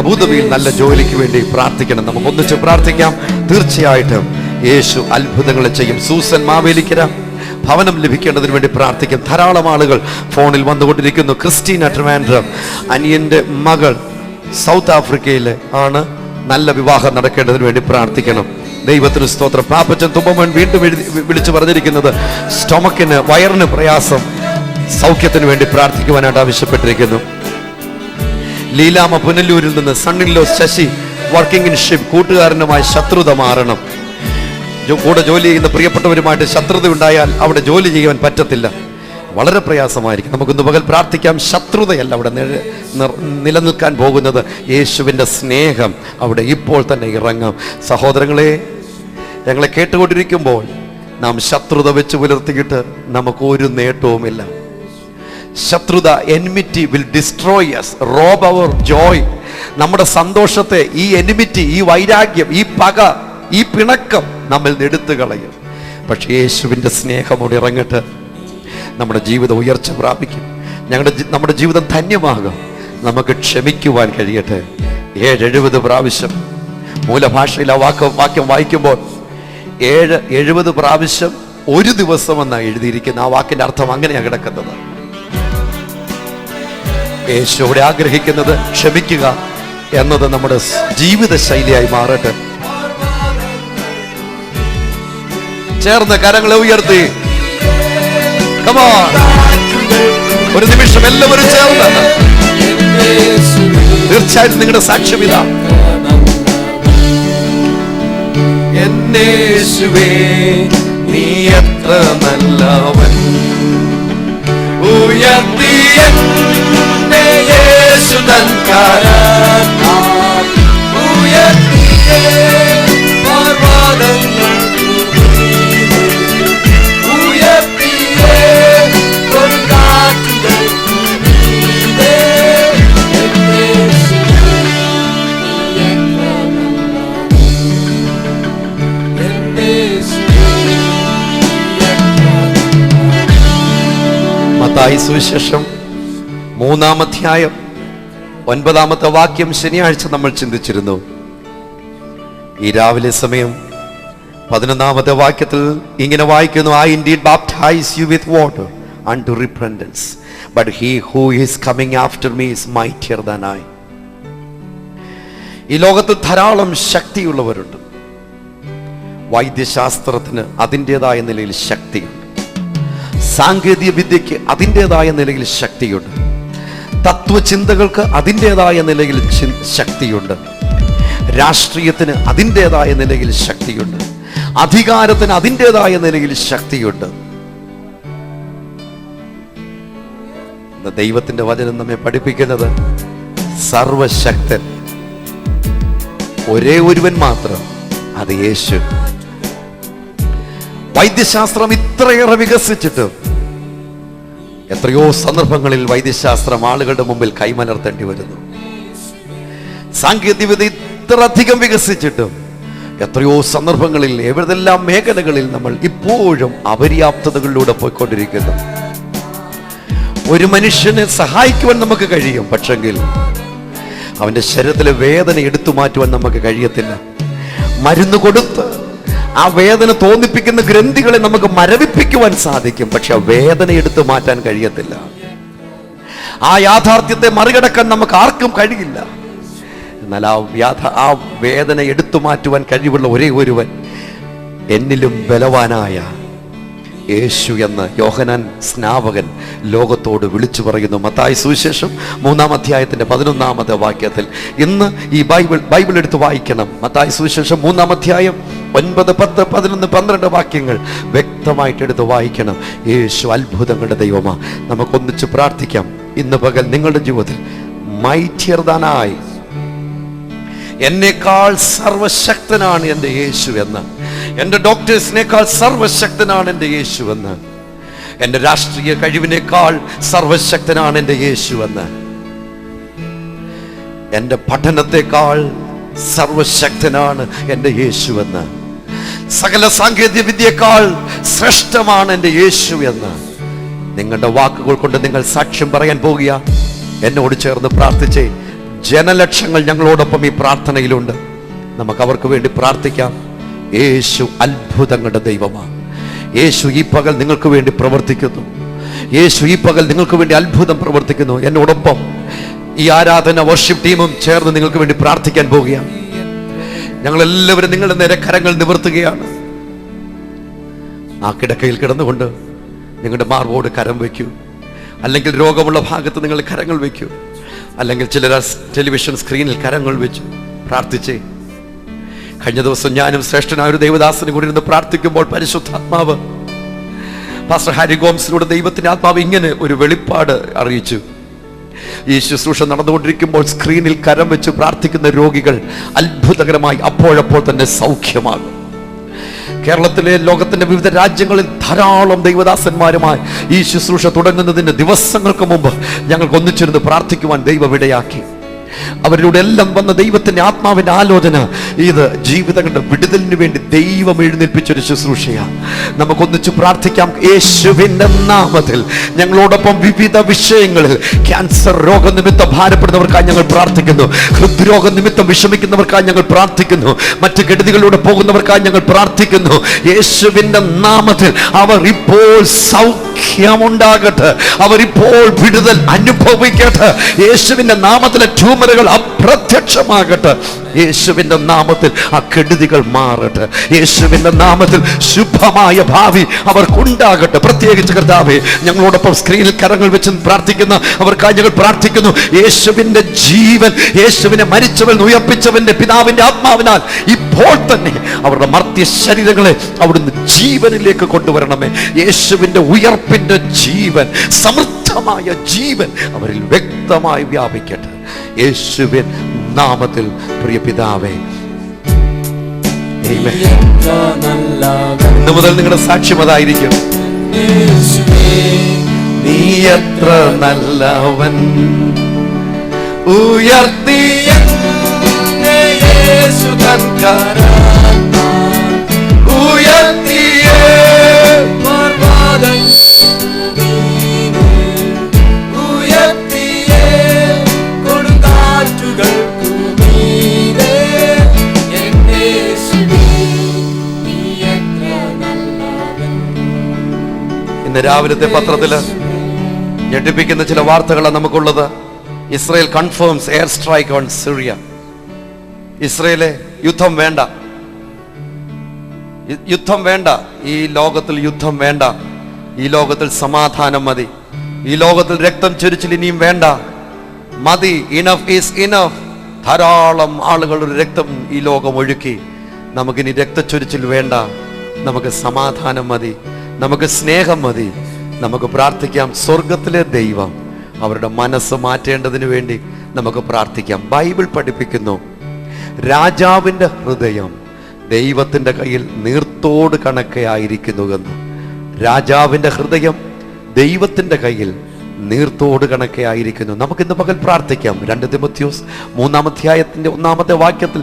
അബുദാബിയിൽ നല്ല ജോലിക്ക് വേണ്ടി പ്രാർത്ഥിക്കണം. നമുക്ക് ഒന്നിച്ച് പ്രാർത്ഥിക്കാം. തീർച്ചയായിട്ടും യേശു അത്ഭുതങ്ങൾ ചെയ്യും. സൂസൻ മാവേലിക്കര ഭവനം ലഭിക്കേണ്ടതിന് വേണ്ടി പ്രാർത്ഥിക്കും. ധാരാളം ആളുകൾ ഫോണിൽ വന്നുകൊണ്ടിരിക്കുന്നു. ക്രിസ്റ്റീന ട്രിവാൻഡ്രം, അനിയന്റെ മകൾ സൗത്ത് ആഫ്രിക്കയിൽ ആണ്. നല്ല വിവാഹം നടക്കേണ്ടതിന് വേണ്ടി പ്രാർത്ഥിക്കണം. ദൈവത്തിന് സ്തോത്രം. പാപ്പച്ചൻ തുമ്പമൺ വീണ്ടും വിളിച്ചു പറഞ്ഞിരിക്കുന്നത് സ്റ്റൊമക്കിന്, വയറിന് പ്രയാസം, സൗഖ്യത്തിന് വേണ്ടി പ്രാർത്ഥിക്കുവാനായിട്ട് ആവശ്യപ്പെട്ടിരിക്കുന്നു. ലീലാമ പുനലൂരിൽ നിന്ന് സണ്ണിലോ ശശി വർക്കിംഗ് ഇൻ ഷിപ്പ്, കൂട്ടുകാരനുമായി ശത്രുത മാറണം. കൂടെ ജോലി ചെയ്യുന്ന പ്രിയപ്പെട്ടവരുമായിട്ട് ശത്രുത ഉണ്ടായാൽ അവിടെ ജോലി ചെയ്യാൻ പറ്റത്തില്ല. വളരെ പ്രയാസമായിരിക്കും. നമുക്കൊന്ന് പകൽ പ്രാർത്ഥിക്കാം. ശത്രുതയല്ല അവിടെ നിലനിൽക്കാൻ പോകുന്നത്. യേശുവിൻ്റെ സ്നേഹം അവിടെ ഇപ്പോൾ തന്നെ ഇറങ്ങാം. സഹോദരങ്ങളെ, ഞങ്ങളെ കേട്ടുകൊണ്ടിരിക്കുമ്പോൾ നാം ശത്രുത വെച്ച് പുലർത്തിയിട്ട് നമുക്കൊരു നേട്ടവുമില്ല. ശത്രുത, enmity will destroy us, rob our joy. നമ്മുടെ സന്തോഷത്തെ ഈ എനിമിറ്റി, ഈ വൈരാഗ്യം, ഈ പക, ഈ പിണക്കം നമ്മിൽ നിന്ന് എടുത്തു കളയും. പക്ഷേ യേശുവിൻ്റെ സ്നേഹം അവിടെ ഇറങ്ങട്ടെ. നമ്മുടെ ജീവിതം ഉയർച്ച പ്രാപിക്കും. നമ്മുടെ ജീവിതം ധന്യമാകും. നമുക്ക് ക്ഷമിക്കുവാൻ കഴിയട്ടെ. 70 പ്രാവശ്യം മൂലഭാഷയിൽ ആ വാക്യം വായിക്കുമ്പോൾ 70 പ്രാവശ്യം ഒരു ദിവസം എന്നാണ് എഴുതിയിരിക്കുന്ന. ആ വാക്കിന്റെ അർത്ഥം അങ്ങനെയാണ് കിടക്കുന്നത്. യേശുവിടെ ആഗ്രഹിക്കുന്നത് ക്ഷമിക്കുക എന്നത് നമ്മുടെ ജീവിത ശൈലിയായി മാറട്ടെ. ചേർന്ന് കരങ്ങളെ ഉയർത്തി ഒരു നിമിഷം എല്ലാവരും ചേർന്ന് തീർച്ചയായിട്ടും നിങ്ങളുടെ സാക്ഷ്യം ഇതാ. എന്നേശുവേ, നീ എത്ര നല്ലവൻ, ഉയർത്തി എന്നെ യേശു തൻ കരത്താൽ, ഉയർത്തിയേ പർവ്വതങ്ങൾ, മത്തായി സുവിശേഷം 3-ാം അധ്യായം 9-ാമത്തെ വാക്യം ശനിയാഴ്ച നമ്മൾ ചിന്തിച്ചിരുന്നു. ഈ രാവിലെ സമയം 11-ാമത്തെ വാക്യത്തിൽ ഇങ്ങനെ വായിക്കുന്നു: I indeed baptize you with water unto repentance, but he who is coming after me is mightier than I. ഈ ലോകത്ത് ധാരാളം ശക്തിയുള്ളവരുണ്ട്. വൈദ്യശാസ്ത്രത്തിന് അതിൻ്റെതായ നിലയിൽ ശക്തിയുണ്ട്. സാങ്കേതിക വിദ്യയ്ക്ക് അതിൻ്റെതായ നിലയിൽ ശക്തിയുണ്ട്. തത്വചിന്തകൾക്ക് അതിൻ്റെതായ നിലയിൽ ശക്തിയുണ്ട്. രാഷ്ട്രീയത്തിന് അതിൻ്റെതായ നിലയിൽ ശക്തിയുണ്ട്. അധികാരത്തിന് അതിൻ്റെതായ നിലയിൽ ശക്തിയുണ്ട്. ദൈവത്തിന്റെ വചനം നമ്മെ പഠിപ്പിക്കുന്നത് സർവശക്തൻ ഒരേ ഒരുവൻ മാത്രം, അത് യേശു. വൈദ്യശാസ്ത്രം ഇത്രയേറെ വികസിച്ചിട്ടും എത്രയോ സന്ദർഭങ്ങളിൽ വൈദ്യശാസ്ത്രം ആളുകളുടെ മുമ്പിൽ കൈമലർത്തേണ്ടി വരുന്നു. സാങ്കേതികവിദ്യ ഇത്ര അധികം വികസിച്ചിട്ടും എത്രയോ സന്ദർഭങ്ങളിൽ എവിടെല്ലാം മേഖലകളിൽ നമ്മൾ ഇപ്പോഴും അപര്യാപ്തതകളിലൂടെ പോയിക്കൊണ്ടിരിക്കുന്നു. ഒരു മനുഷ്യനെ സഹായിക്കുവാൻ നമുക്ക് കഴിയും, പക്ഷെങ്കിൽ അവന്റെ ശരീരത്തിലെ വേദന എടുത്തു മാറ്റുവാൻ നമുക്ക് കഴിയത്തില്ല. മരുന്ന് കൊടുത്ത് ആ വേദന തോന്നിപ്പിക്കുന്ന ഗ്രന്ഥികളെ നമുക്ക് മരവിപ്പിക്കുവാൻ സാധിക്കും, പക്ഷെ ആ വേദന എടുത്തു മാറ്റാൻ കഴിയത്തില്ല. ആ യാഥാർത്ഥ്യത്തെ മറികടക്കാൻ നമുക്ക് ആർക്കും കഴിയില്ല. എന്നാൽ ആ വേദന എടുത്തു മാറ്റുവാൻ കഴിവുള്ള ഒരേ ഒരുവൻ, എന്നിലും ബലവാനായ യേശു എന്ന് യോഹന്നാൻ സ്നാപകൻ ലോകത്തോട് വിളിച്ചു പറയുന്നു. മത്തായി സുവിശേഷം 3-ാം അധ്യായത്തിന്റെ 11-ാമത്തെ വാക്യത്തിൽ. ഇന്ന് ഈ ബൈബിൾ എടുത്ത് വായിക്കണം. മത്തായി സുവിശേഷം 3-ാം അധ്യായം 9, 10, 11, 12 വാക്യങ്ങൾ വ്യക്തമായിട്ട് എടുത്ത് വായിക്കണം. യേശു അത്ഭുതങ്ങളുടെ ദൈവമാ. നമുക്കൊന്നിച്ച് പ്രാർത്ഥിക്കാം. ഇന്ന് പകൽ നിങ്ങളുടെ ജീവിതത്തിൽ മൈറ്റിയർ ദാൻ ഐ, എന്നേക്കാൾ സർവശക്തനാണ് എൻ്റെ യേശു എന്ന്, എൻ്റെ ഡോക്ടേഴ്സിനേക്കാൾ സർവശക്തനാണ് എൻ്റെ യേശു എന്ന്, എൻ്റെ രാഷ്ട്രീയ കഴിവിനേക്കാൾ സർവശക്തനാണ് എൻ്റെ യേശു എന്ന്, എൻ്റെ പഠനത്തെക്കാൾ സർവശക്തനാണ് എൻ്റെ യേശു എന്ന്, സകല സാങ്കേതിക വിദ്യയേക്കാൾ ശ്രേഷ്ഠമാണ് എൻ്റെ യേശു എന്ന് നിങ്ങളുടെ വാക്കുകൾ കൊണ്ട് നിങ്ങൾ സാക്ഷ്യം പറയാൻ പോകുക. എന്നോട് ചേർന്ന് പ്രാർത്ഥിച്ചേ. ജനലക്ഷങ്ങൾ ഞങ്ങളോടൊപ്പം ഈ പ്രാർത്ഥനയിലുണ്ട്. നമുക്ക് അവർക്ക് വേണ്ടി പ്രാർത്ഥിക്കാം. യേശു അത്ഭുതങ്ങളുടെ ദൈവമാണ്. യേശു ഈ പകൽ നിങ്ങൾക്ക് വേണ്ടി പ്രവർത്തിക്കുന്നു. യേശു ഈ പകൽ നിങ്ങൾക്ക് വേണ്ടി അത്ഭുതം പ്രവർത്തിക്കുന്നു. എന്നോടൊപ്പം ഈ ആരാധന വർഷിപ്പ് ടീമും ചേർന്ന് നിങ്ങൾക്ക് വേണ്ടി പ്രാർത്ഥിക്കാൻ പോവുകയാണ്. ഞങ്ങളെല്ലാവരും നിങ്ങളുടെ നേരെ കരങ്ങൾ നിവർത്തുകയാണ്. ആ കിടക്കയിൽ കിടന്നുകൊണ്ട് നിങ്ങളുടെ മാർവോട് കരം വയ്ക്കൂ. അല്ലെങ്കിൽ രോഗമുള്ള ഭാഗത്ത് നിങ്ങൾ കരങ്ങൾ വയ്ക്കൂ. അല്ലെങ്കിൽ ചിലർ ടെലിവിഷൻ സ്ക്രീനിൽ കരങ്ങൾ വെച്ചു പ്രാർത്ഥിച്ചേ. കഴിഞ്ഞ ദിവസം ഞാനും ശ്രേഷ്ഠനായ ഒരു ദൈവദാസനും കൂടി ഇരുന്ന് പ്രാർത്ഥിക്കുമ്പോൾ പരിശുദ്ധാത്മാവ് പാസ്റ്റർ ഹാരി ഗോംസിലൂടെ ദൈവത്തിന്റെ ആത്മാവ് ഇങ്ങനെ ഒരു വെളിപ്പാട് അറിയിച്ചു. ഈ ശുശ്രൂഷ നടന്നുകൊണ്ടിരിക്കുമ്പോൾ സ്ക്രീനിൽ കരം വെച്ച് പ്രാർത്ഥിക്കുന്ന രോഗികൾ അത്ഭുതകരമായി അപ്പോഴപ്പോൾ തന്നെ സൗഖ്യമാകും. കേരളത്തിലെ ലോകത്തിന്റെ വിവിധ രാജ്യങ്ങളിൽ ധാരാളം ദൈവദാസന്മാരുമായി ഈ ശുശ്രൂഷ തുടങ്ങുന്നതിന് ദിവസങ്ങൾക്ക് മുമ്പ് ഞങ്ങൾക്ക് ഒന്നിച്ചിരുന്ന് പ്രാർത്ഥിക്കുവാൻ ദൈവം ഇടയാക്കി. അവരിലൂടെ എല്ലാം വന്ന ദൈവത്തിന്റെ ആത്മാവിന്റെ ആലോചന ഇത് ജീവിതങ്ങളുടെ വിടുതലിന് വേണ്ടി ദൈവം എഴുന്നേൽപ്പിച്ചൊരു ശുശ്രൂഷയാണ്. നമുക്കൊന്നിച്ച് പ്രാർത്ഥിക്കാം. യേശുവിന്റെ നാമത്തിൽ ഞങ്ങളോടൊപ്പം വിവിധ വിഷയങ്ങളിൽ ക്യാൻസർ രോഗനിമിത്തം ഭാരപ്പെടുന്നവർക്കായി ഞങ്ങൾ പ്രാർത്ഥിക്കുന്നു. ഹൃദ്രോഗ നിമിത്തം വിഷമിക്കുന്നവർക്കായി ഞങ്ങൾ പ്രാർത്ഥിക്കുന്നു. മറ്റു കെടുതികളിലൂടെ പോകുന്നവർക്കായി ഞങ്ങൾ പ്രാർത്ഥിക്കുന്നു. യേശുവിന്റെ നാമത്തിൽ അവർ ഇപ്പോൾ സൗഖ്യമുണ്ടാകട്ടെ. അവർ ഇപ്പോൾ വിടുതൽ അനുഭവിക്കട്ടെ. യേശുവിന്റെ നാമത്തിലെ ട്യൂമറുകൾ അപ്രത്യക്ഷമാകട്ടെ. യേശുവിന്റെ നാമത്തിൽ ആ കെടുതികൾ മാറട്ടെ. യേശുവിന്റെ നാമത്തിൽ ശുഭമായ ഭാവി അവർക്കുണ്ടാകട്ടെ. പ്രത്യേകിച്ച് കർത്താവേ, ഞങ്ങളോടൊപ്പം സ്ക്രീനിൽ കരങ്ങൾ വെച്ച് പ്രാർത്ഥിക്കുന്ന അവർക്കായി ഞങ്ങൾ പ്രാർത്ഥിക്കുന്നു. യേശുവിന്റെ ജീവൻ, യേശുവിനെ മരിച്ചവൻ ഉയർപ്പിച്ചവന്റെ പിതാവിന്റെ ആത്മാവിനാൽ ഇപ്പോൾ തന്നെ അവരുടെ മർത്യ ശരീരങ്ങളെ അവിടുന്ന് ജീവനിലേക്ക് കൊണ്ടുവരണമേ. യേശുവിന്റെ ഉയർപ്പിന്റെ ജീവൻ, സമൃദ്ധമായ ജീവൻ അവരിൽ വ്യക്തമായി വ്യാപിക്കട്ടെ. യേശുവിൻ നാമത്തിൽ പ്രിയ പിതാവേ, ഇന്നു മുതൽ നിങ്ങളുടെ സാക്ഷ്യം അതായിരിക്കും. നീ എത്ര നല്ലവൻ, ഉയർത്തിയ യേശു തൻ കരം, ഉയർത്തിയ പർവ്വതം, ഉയർത്തിയ കൊടുങ്കാറ്റുകൾ. ഇന്ന് രാവിലത്തെ പത്രത്തില് ഞെട്ടിപ്പിക്കുന്ന ചില വാർത്തകളാണ് നമുക്കുള്ളത്. Israel confirms air strike on Syria. ഇസ്രായേലെ യുദ്ധം വേണ്ട, യുദ്ധം വേണ്ട, ഈ ലോകത്തിൽ യുദ്ധം വേണ്ട, ഈ ലോകത്തിൽ സമാധാനം മതി, ഈ ലോകത്തിൽ രക്തം ചൊരിച്ചിൽ ഇനിയും വേണ്ട, മതി, ഇനഫ് ഈസ് ഇനഫ്. ധാരാളം ആളുകളുടെ രക്തം ഈ ലോകം ഒഴുക്കി. നമുക്കിനി രക്തച്ചൊരിച്ചിൽ വേണ്ട, നമുക്ക് സമാധാനം മതി, നമുക്ക് സ്നേഹം മതി. നമുക്ക് പ്രാർത്ഥിക്കാം. സ്വർഗത്തിലെ ദൈവം അവരുടെ മനസ്സ് മാറ്റേണ്ടതിന് വേണ്ടി നമുക്ക് പ്രാർത്ഥിക്കാം. ബൈബിൾ പഠിപ്പിക്കുന്നു, രാജാവിൻ്റെ ഹൃദയം ദൈവത്തിൻ്റെ കയ്യിൽ നീർത്തോട് കണക്കെ ആയിരിക്കുന്നുവെന്ന്. രാജാവിൻ്റെ ഹൃദയം ദൈവത്തിൻ്റെ കയ്യിൽ നീർത്തോട് കണക്കെ ആയിരിക്കുന്നു. നമുക്കിന്ന് പകൽ പ്രാർത്ഥിക്കാം. 2 തിമോഥെയോസ് 3-ാം അധ്യായത്തിൻ്റെ 1-ാമത്തെ വാക്യത്തിൽ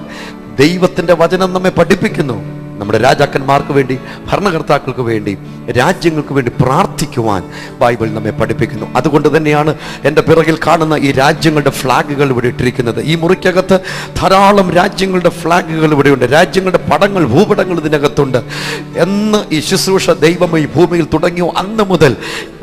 ദൈവത്തിൻ്റെ വചനം നമ്മെ പഠിപ്പിക്കുന്നു, നമ്മുടെ രാജാക്കന്മാർക്ക് വേണ്ടി, ഭരണകർത്താക്കൾക്ക് വേണ്ടി, രാജ്യങ്ങൾക്ക് വേണ്ടി പ്രാർത്ഥിക്കുവാൻ ബൈബിൾ നമ്മെ പഠിപ്പിക്കുന്നു. അതുകൊണ്ട് തന്നെയാണ് എൻ്റെ പിറകിൽ കാണുന്ന ഈ രാജ്യങ്ങളുടെ ഫ്ലാഗുകൾ ഇവിടെ ഇട്ടിരിക്കുന്നത്. ഈ മുറിക്കകത്ത് ധാരാളം രാജ്യങ്ങളുടെ ഫ്ലാഗുകൾ ഇവിടെയുണ്ട്. രാജ്യങ്ങളുടെ പടങ്ങൾ, ഭൂപടങ്ങൾ ഇതിനകത്തുണ്ട്. എന്ന് ഈ ശുശ്രൂഷ ദൈവം ഈ ഭൂമിയിൽ തുടങ്ങിയോ അന്ന് മുതൽ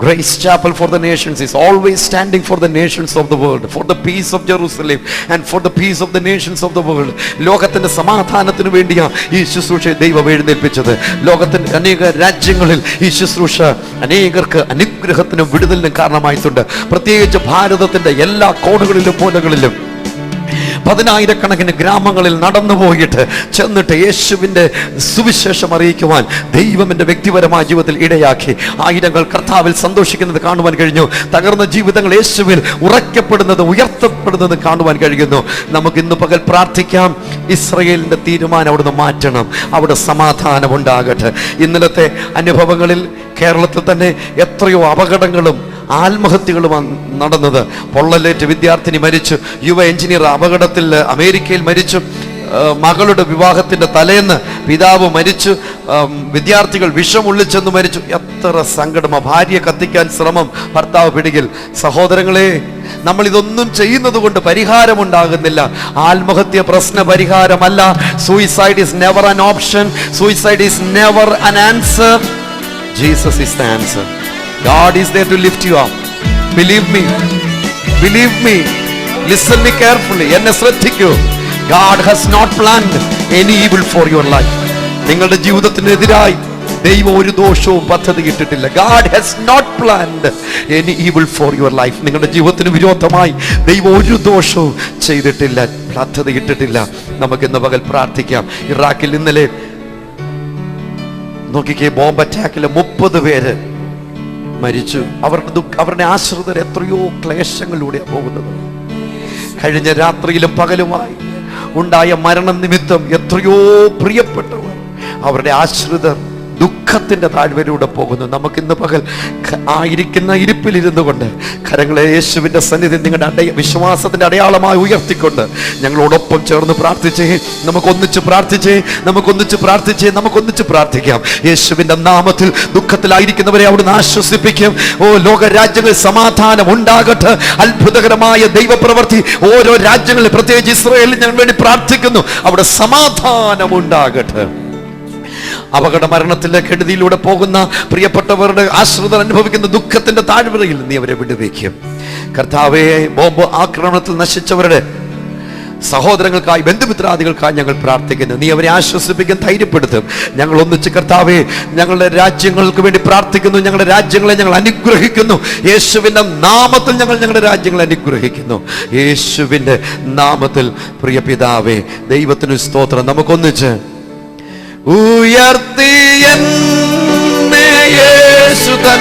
Grace Chapel for the Nations is always standing for the nations of the world, for the peace of Jerusalem and for the peace of the nations of the world. ലോകത്തിന്റെ സമാധാനത്തിന് വേണ്ടിയാണ് ഈ ശുശ്രൂഷ ദൈവം എഴുന്നേൽപ്പിച്ചത്. ലോകത്തിന്റെ അനേക രാജ്യങ്ങളിൽ ഈ ശുശ്രൂഷ അനേകർക്ക് അനുഗ്രഹത്തിനും വിടുതലിനും കാരണമായിട്ടുണ്ട്. പ്രത്യേകിച്ച് ഭാരതത്തിന്റെ എല്ലാ കോണുകളിലും മൂലകളിലും 10,000-കണക്കിന് ഗ്രാമങ്ങളിൽ നടന്നു പോയിട്ട് ചെന്നിട്ട് യേശുവിൻ്റെ സുവിശേഷം അറിയിക്കുവാൻ ദൈവം എൻ്റെ വ്യക്തിപരമായ ജീവിതത്തിൽ ഇടയാക്കി. ആയിരങ്ങൾ കർത്താവിൽ സന്തോഷിക്കുന്നത് കാണുവാൻ കഴിഞ്ഞു. തകർന്ന ജീവിതങ്ങൾ യേശുവിൽ ഉറക്കപ്പെടുന്നത്, ഉയർത്തപ്പെടുന്നത് കാണുവാൻ കഴിയുന്നു. നമുക്ക് ഇന്ന് പകൽ പ്രാർത്ഥിക്കാം, ഇസ്രയേലിൻ്റെ തീരുമാനം അവിടുന്ന് മാറ്റണം, അവിടെ സമാധാനം ഉണ്ടാകട്ടെ. ഇന്നലത്തെ അനുഭവങ്ങളിൽ കേരളത്തിൽ തന്നെ എത്രയോ അപകടങ്ങളും ആത്മഹത്യകളുമാണ് നടന്നത്. പൊള്ളലേറ്റ് വിദ്യാർത്ഥിനി മരിച്ചു, യുവ എഞ്ചിനീയർ അപകടത്തിൽ അമേരിക്കയിൽ മരിച്ചു, മകളുടെ വിവാഹത്തിന്റെ തലേന്ന് പിതാവ് മരിച്ചു, വിദ്യാർത്ഥികൾ വിഷമുള്ളിച്ചെന്ന് മരിച്ചു. എത്ര സങ്കടമാ. ഭാര്യ കത്തിക്കാൻ ശ്രമം, ഭർത്താവ് പിടികിൽ. സഹോദരങ്ങളെ, നമ്മൾ ഇതൊന്നും ചെയ്യുന്നത് കൊണ്ട് പരിഹാരമുണ്ടാകുന്നില്ല. ആത്മഹത്യ പ്രശ്ന പരിഹാരമല്ല. Suicide is never an option. Suicide is never an answer. Jesus is the answer. God is there to lift you up. Believe me. Believe me. Listen me carefully. എന്നെ ശ്രദ്ധിക്കൂ. God has not planned any evil for your life. നിങ്ങളുടെ ജീവിതത്തിനെതിരായി ദൈവം ഒരു ദോഷവും പദ്ധതി ഇട്ടിട്ടില്ല. God has not planned any evil for your life. നിങ്ങളുടെ ജീവിതത്തിന് വിരോധമായി ദൈവം ഒരു ദോഷവും ചെയ്തിട്ടില്ല, പദ്ധതി ഇട്ടിട്ടില്ല. നമുക്ക് ഇന്ന് പകൽ പ്രാർത്ഥിക്കാം. ഇറാഖിൽ ഇന്നലെ നോക്കിക്കേ, ബോംബ് അറ്റാക്കിൽ 30 പേര് മരിച്ചു. അവരുടെ ആശ്രിതർ എത്രയോ ക്ലേശങ്ങളിലൂടെയാണ് പോകുന്നത്. കഴിഞ്ഞ രാത്രിയിലും പകലുമായി ഉണ്ടായ മരണം നിമിത്തം എത്രയോ പ്രിയപ്പെട്ടവർ, അവരുടെ ആശ്രിതർ ദുഃഖത്തിന്റെ താഴ്വരയിലൂടെ പോകുന്നു. നമുക്കിന്ന് പകൽ ആയിരിക്കുന്ന ഇരിപ്പിലിരുന്നു കൊണ്ട് കരങ്ങളെ യേശുവിന്റെ സന്നിധി നിങ്ങളുടെ വിശ്വാസത്തിന്റെ അടയാളമായി ഉയർത്തിക്കൊണ്ട് ഞങ്ങളോടൊപ്പം ചേർന്ന് പ്രാർത്ഥിച്ചേ. നമുക്കൊന്നിച്ച് പ്രാർത്ഥിച്ചേ, നമുക്കൊന്നിച്ച് പ്രാർത്ഥിച്ചേ, നമുക്കൊന്നിച്ച് പ്രാർത്ഥിക്കാം. യേശുവിന്റെ നാമത്തിൽ ദുഃഖത്തിലായിരിക്കുന്നവരെ അവിടുന്ന് ആശ്വസിപ്പിക്കും. ഓ ലോക രാജ്യങ്ങളിൽ സമാധാനം ഉണ്ടാകട്ടെ. അത്ഭുതകരമായ ദൈവപ്രവൃത്തി ഓരോ രാജ്യങ്ങളിൽ, പ്രത്യേകിച്ച് ഇസ്രായേലിൽ ഞങ്ങൾ വേണ്ടി പ്രാർത്ഥിക്കുന്നു. അവിടെ സമാധാനം ഉണ്ടാകട്ടെ. അപകട മരണത്തിന്റെ കെടുതിയിലൂടെ പോകുന്ന പ്രിയപ്പെട്ടവരുടെ ആശ്രിതർ അനുഭവിക്കുന്ന ദുഃഖത്തിന്റെ താഴ്വരയിൽ നീ അവരെ വിടുവിക്കും. കർത്താവേ, ബോംബ് ആക്രമണത്തിൽ നശിച്ചവരുടെ സഹോദരങ്ങൾക്കായി, ബന്ധുമിത്രാദികൾക്കായി ഞങ്ങൾ പ്രാർത്ഥിക്കുന്നു. നീ അവരെ ആശ്വസിപ്പിക്കും, ധൈര്യപ്പെടുത്തും. ഞങ്ങൾ ഒന്നിച്ച് കർത്താവേ ഞങ്ങളുടെ രാജ്യങ്ങൾക്ക് വേണ്ടി പ്രാർത്ഥിക്കുന്നു. ഞങ്ങളുടെ രാജ്യങ്ങളെ ഞങ്ങൾ അനുഗ്രഹിക്കുന്നു. യേശുവിന്റെ നാമത്തിൽ ഞങ്ങൾ ഞങ്ങളുടെ രാജ്യങ്ങളെ അനുഗ്രഹിക്കുന്നു. യേശുവിന്റെ നാമത്തിൽ. പ്രിയ പിതാവേ, ദൈവത്തിന് സ്തോത്രം. നമുക്കൊന്നിച്ച് ഉയർത്തി എന്നെ യേശു തൻ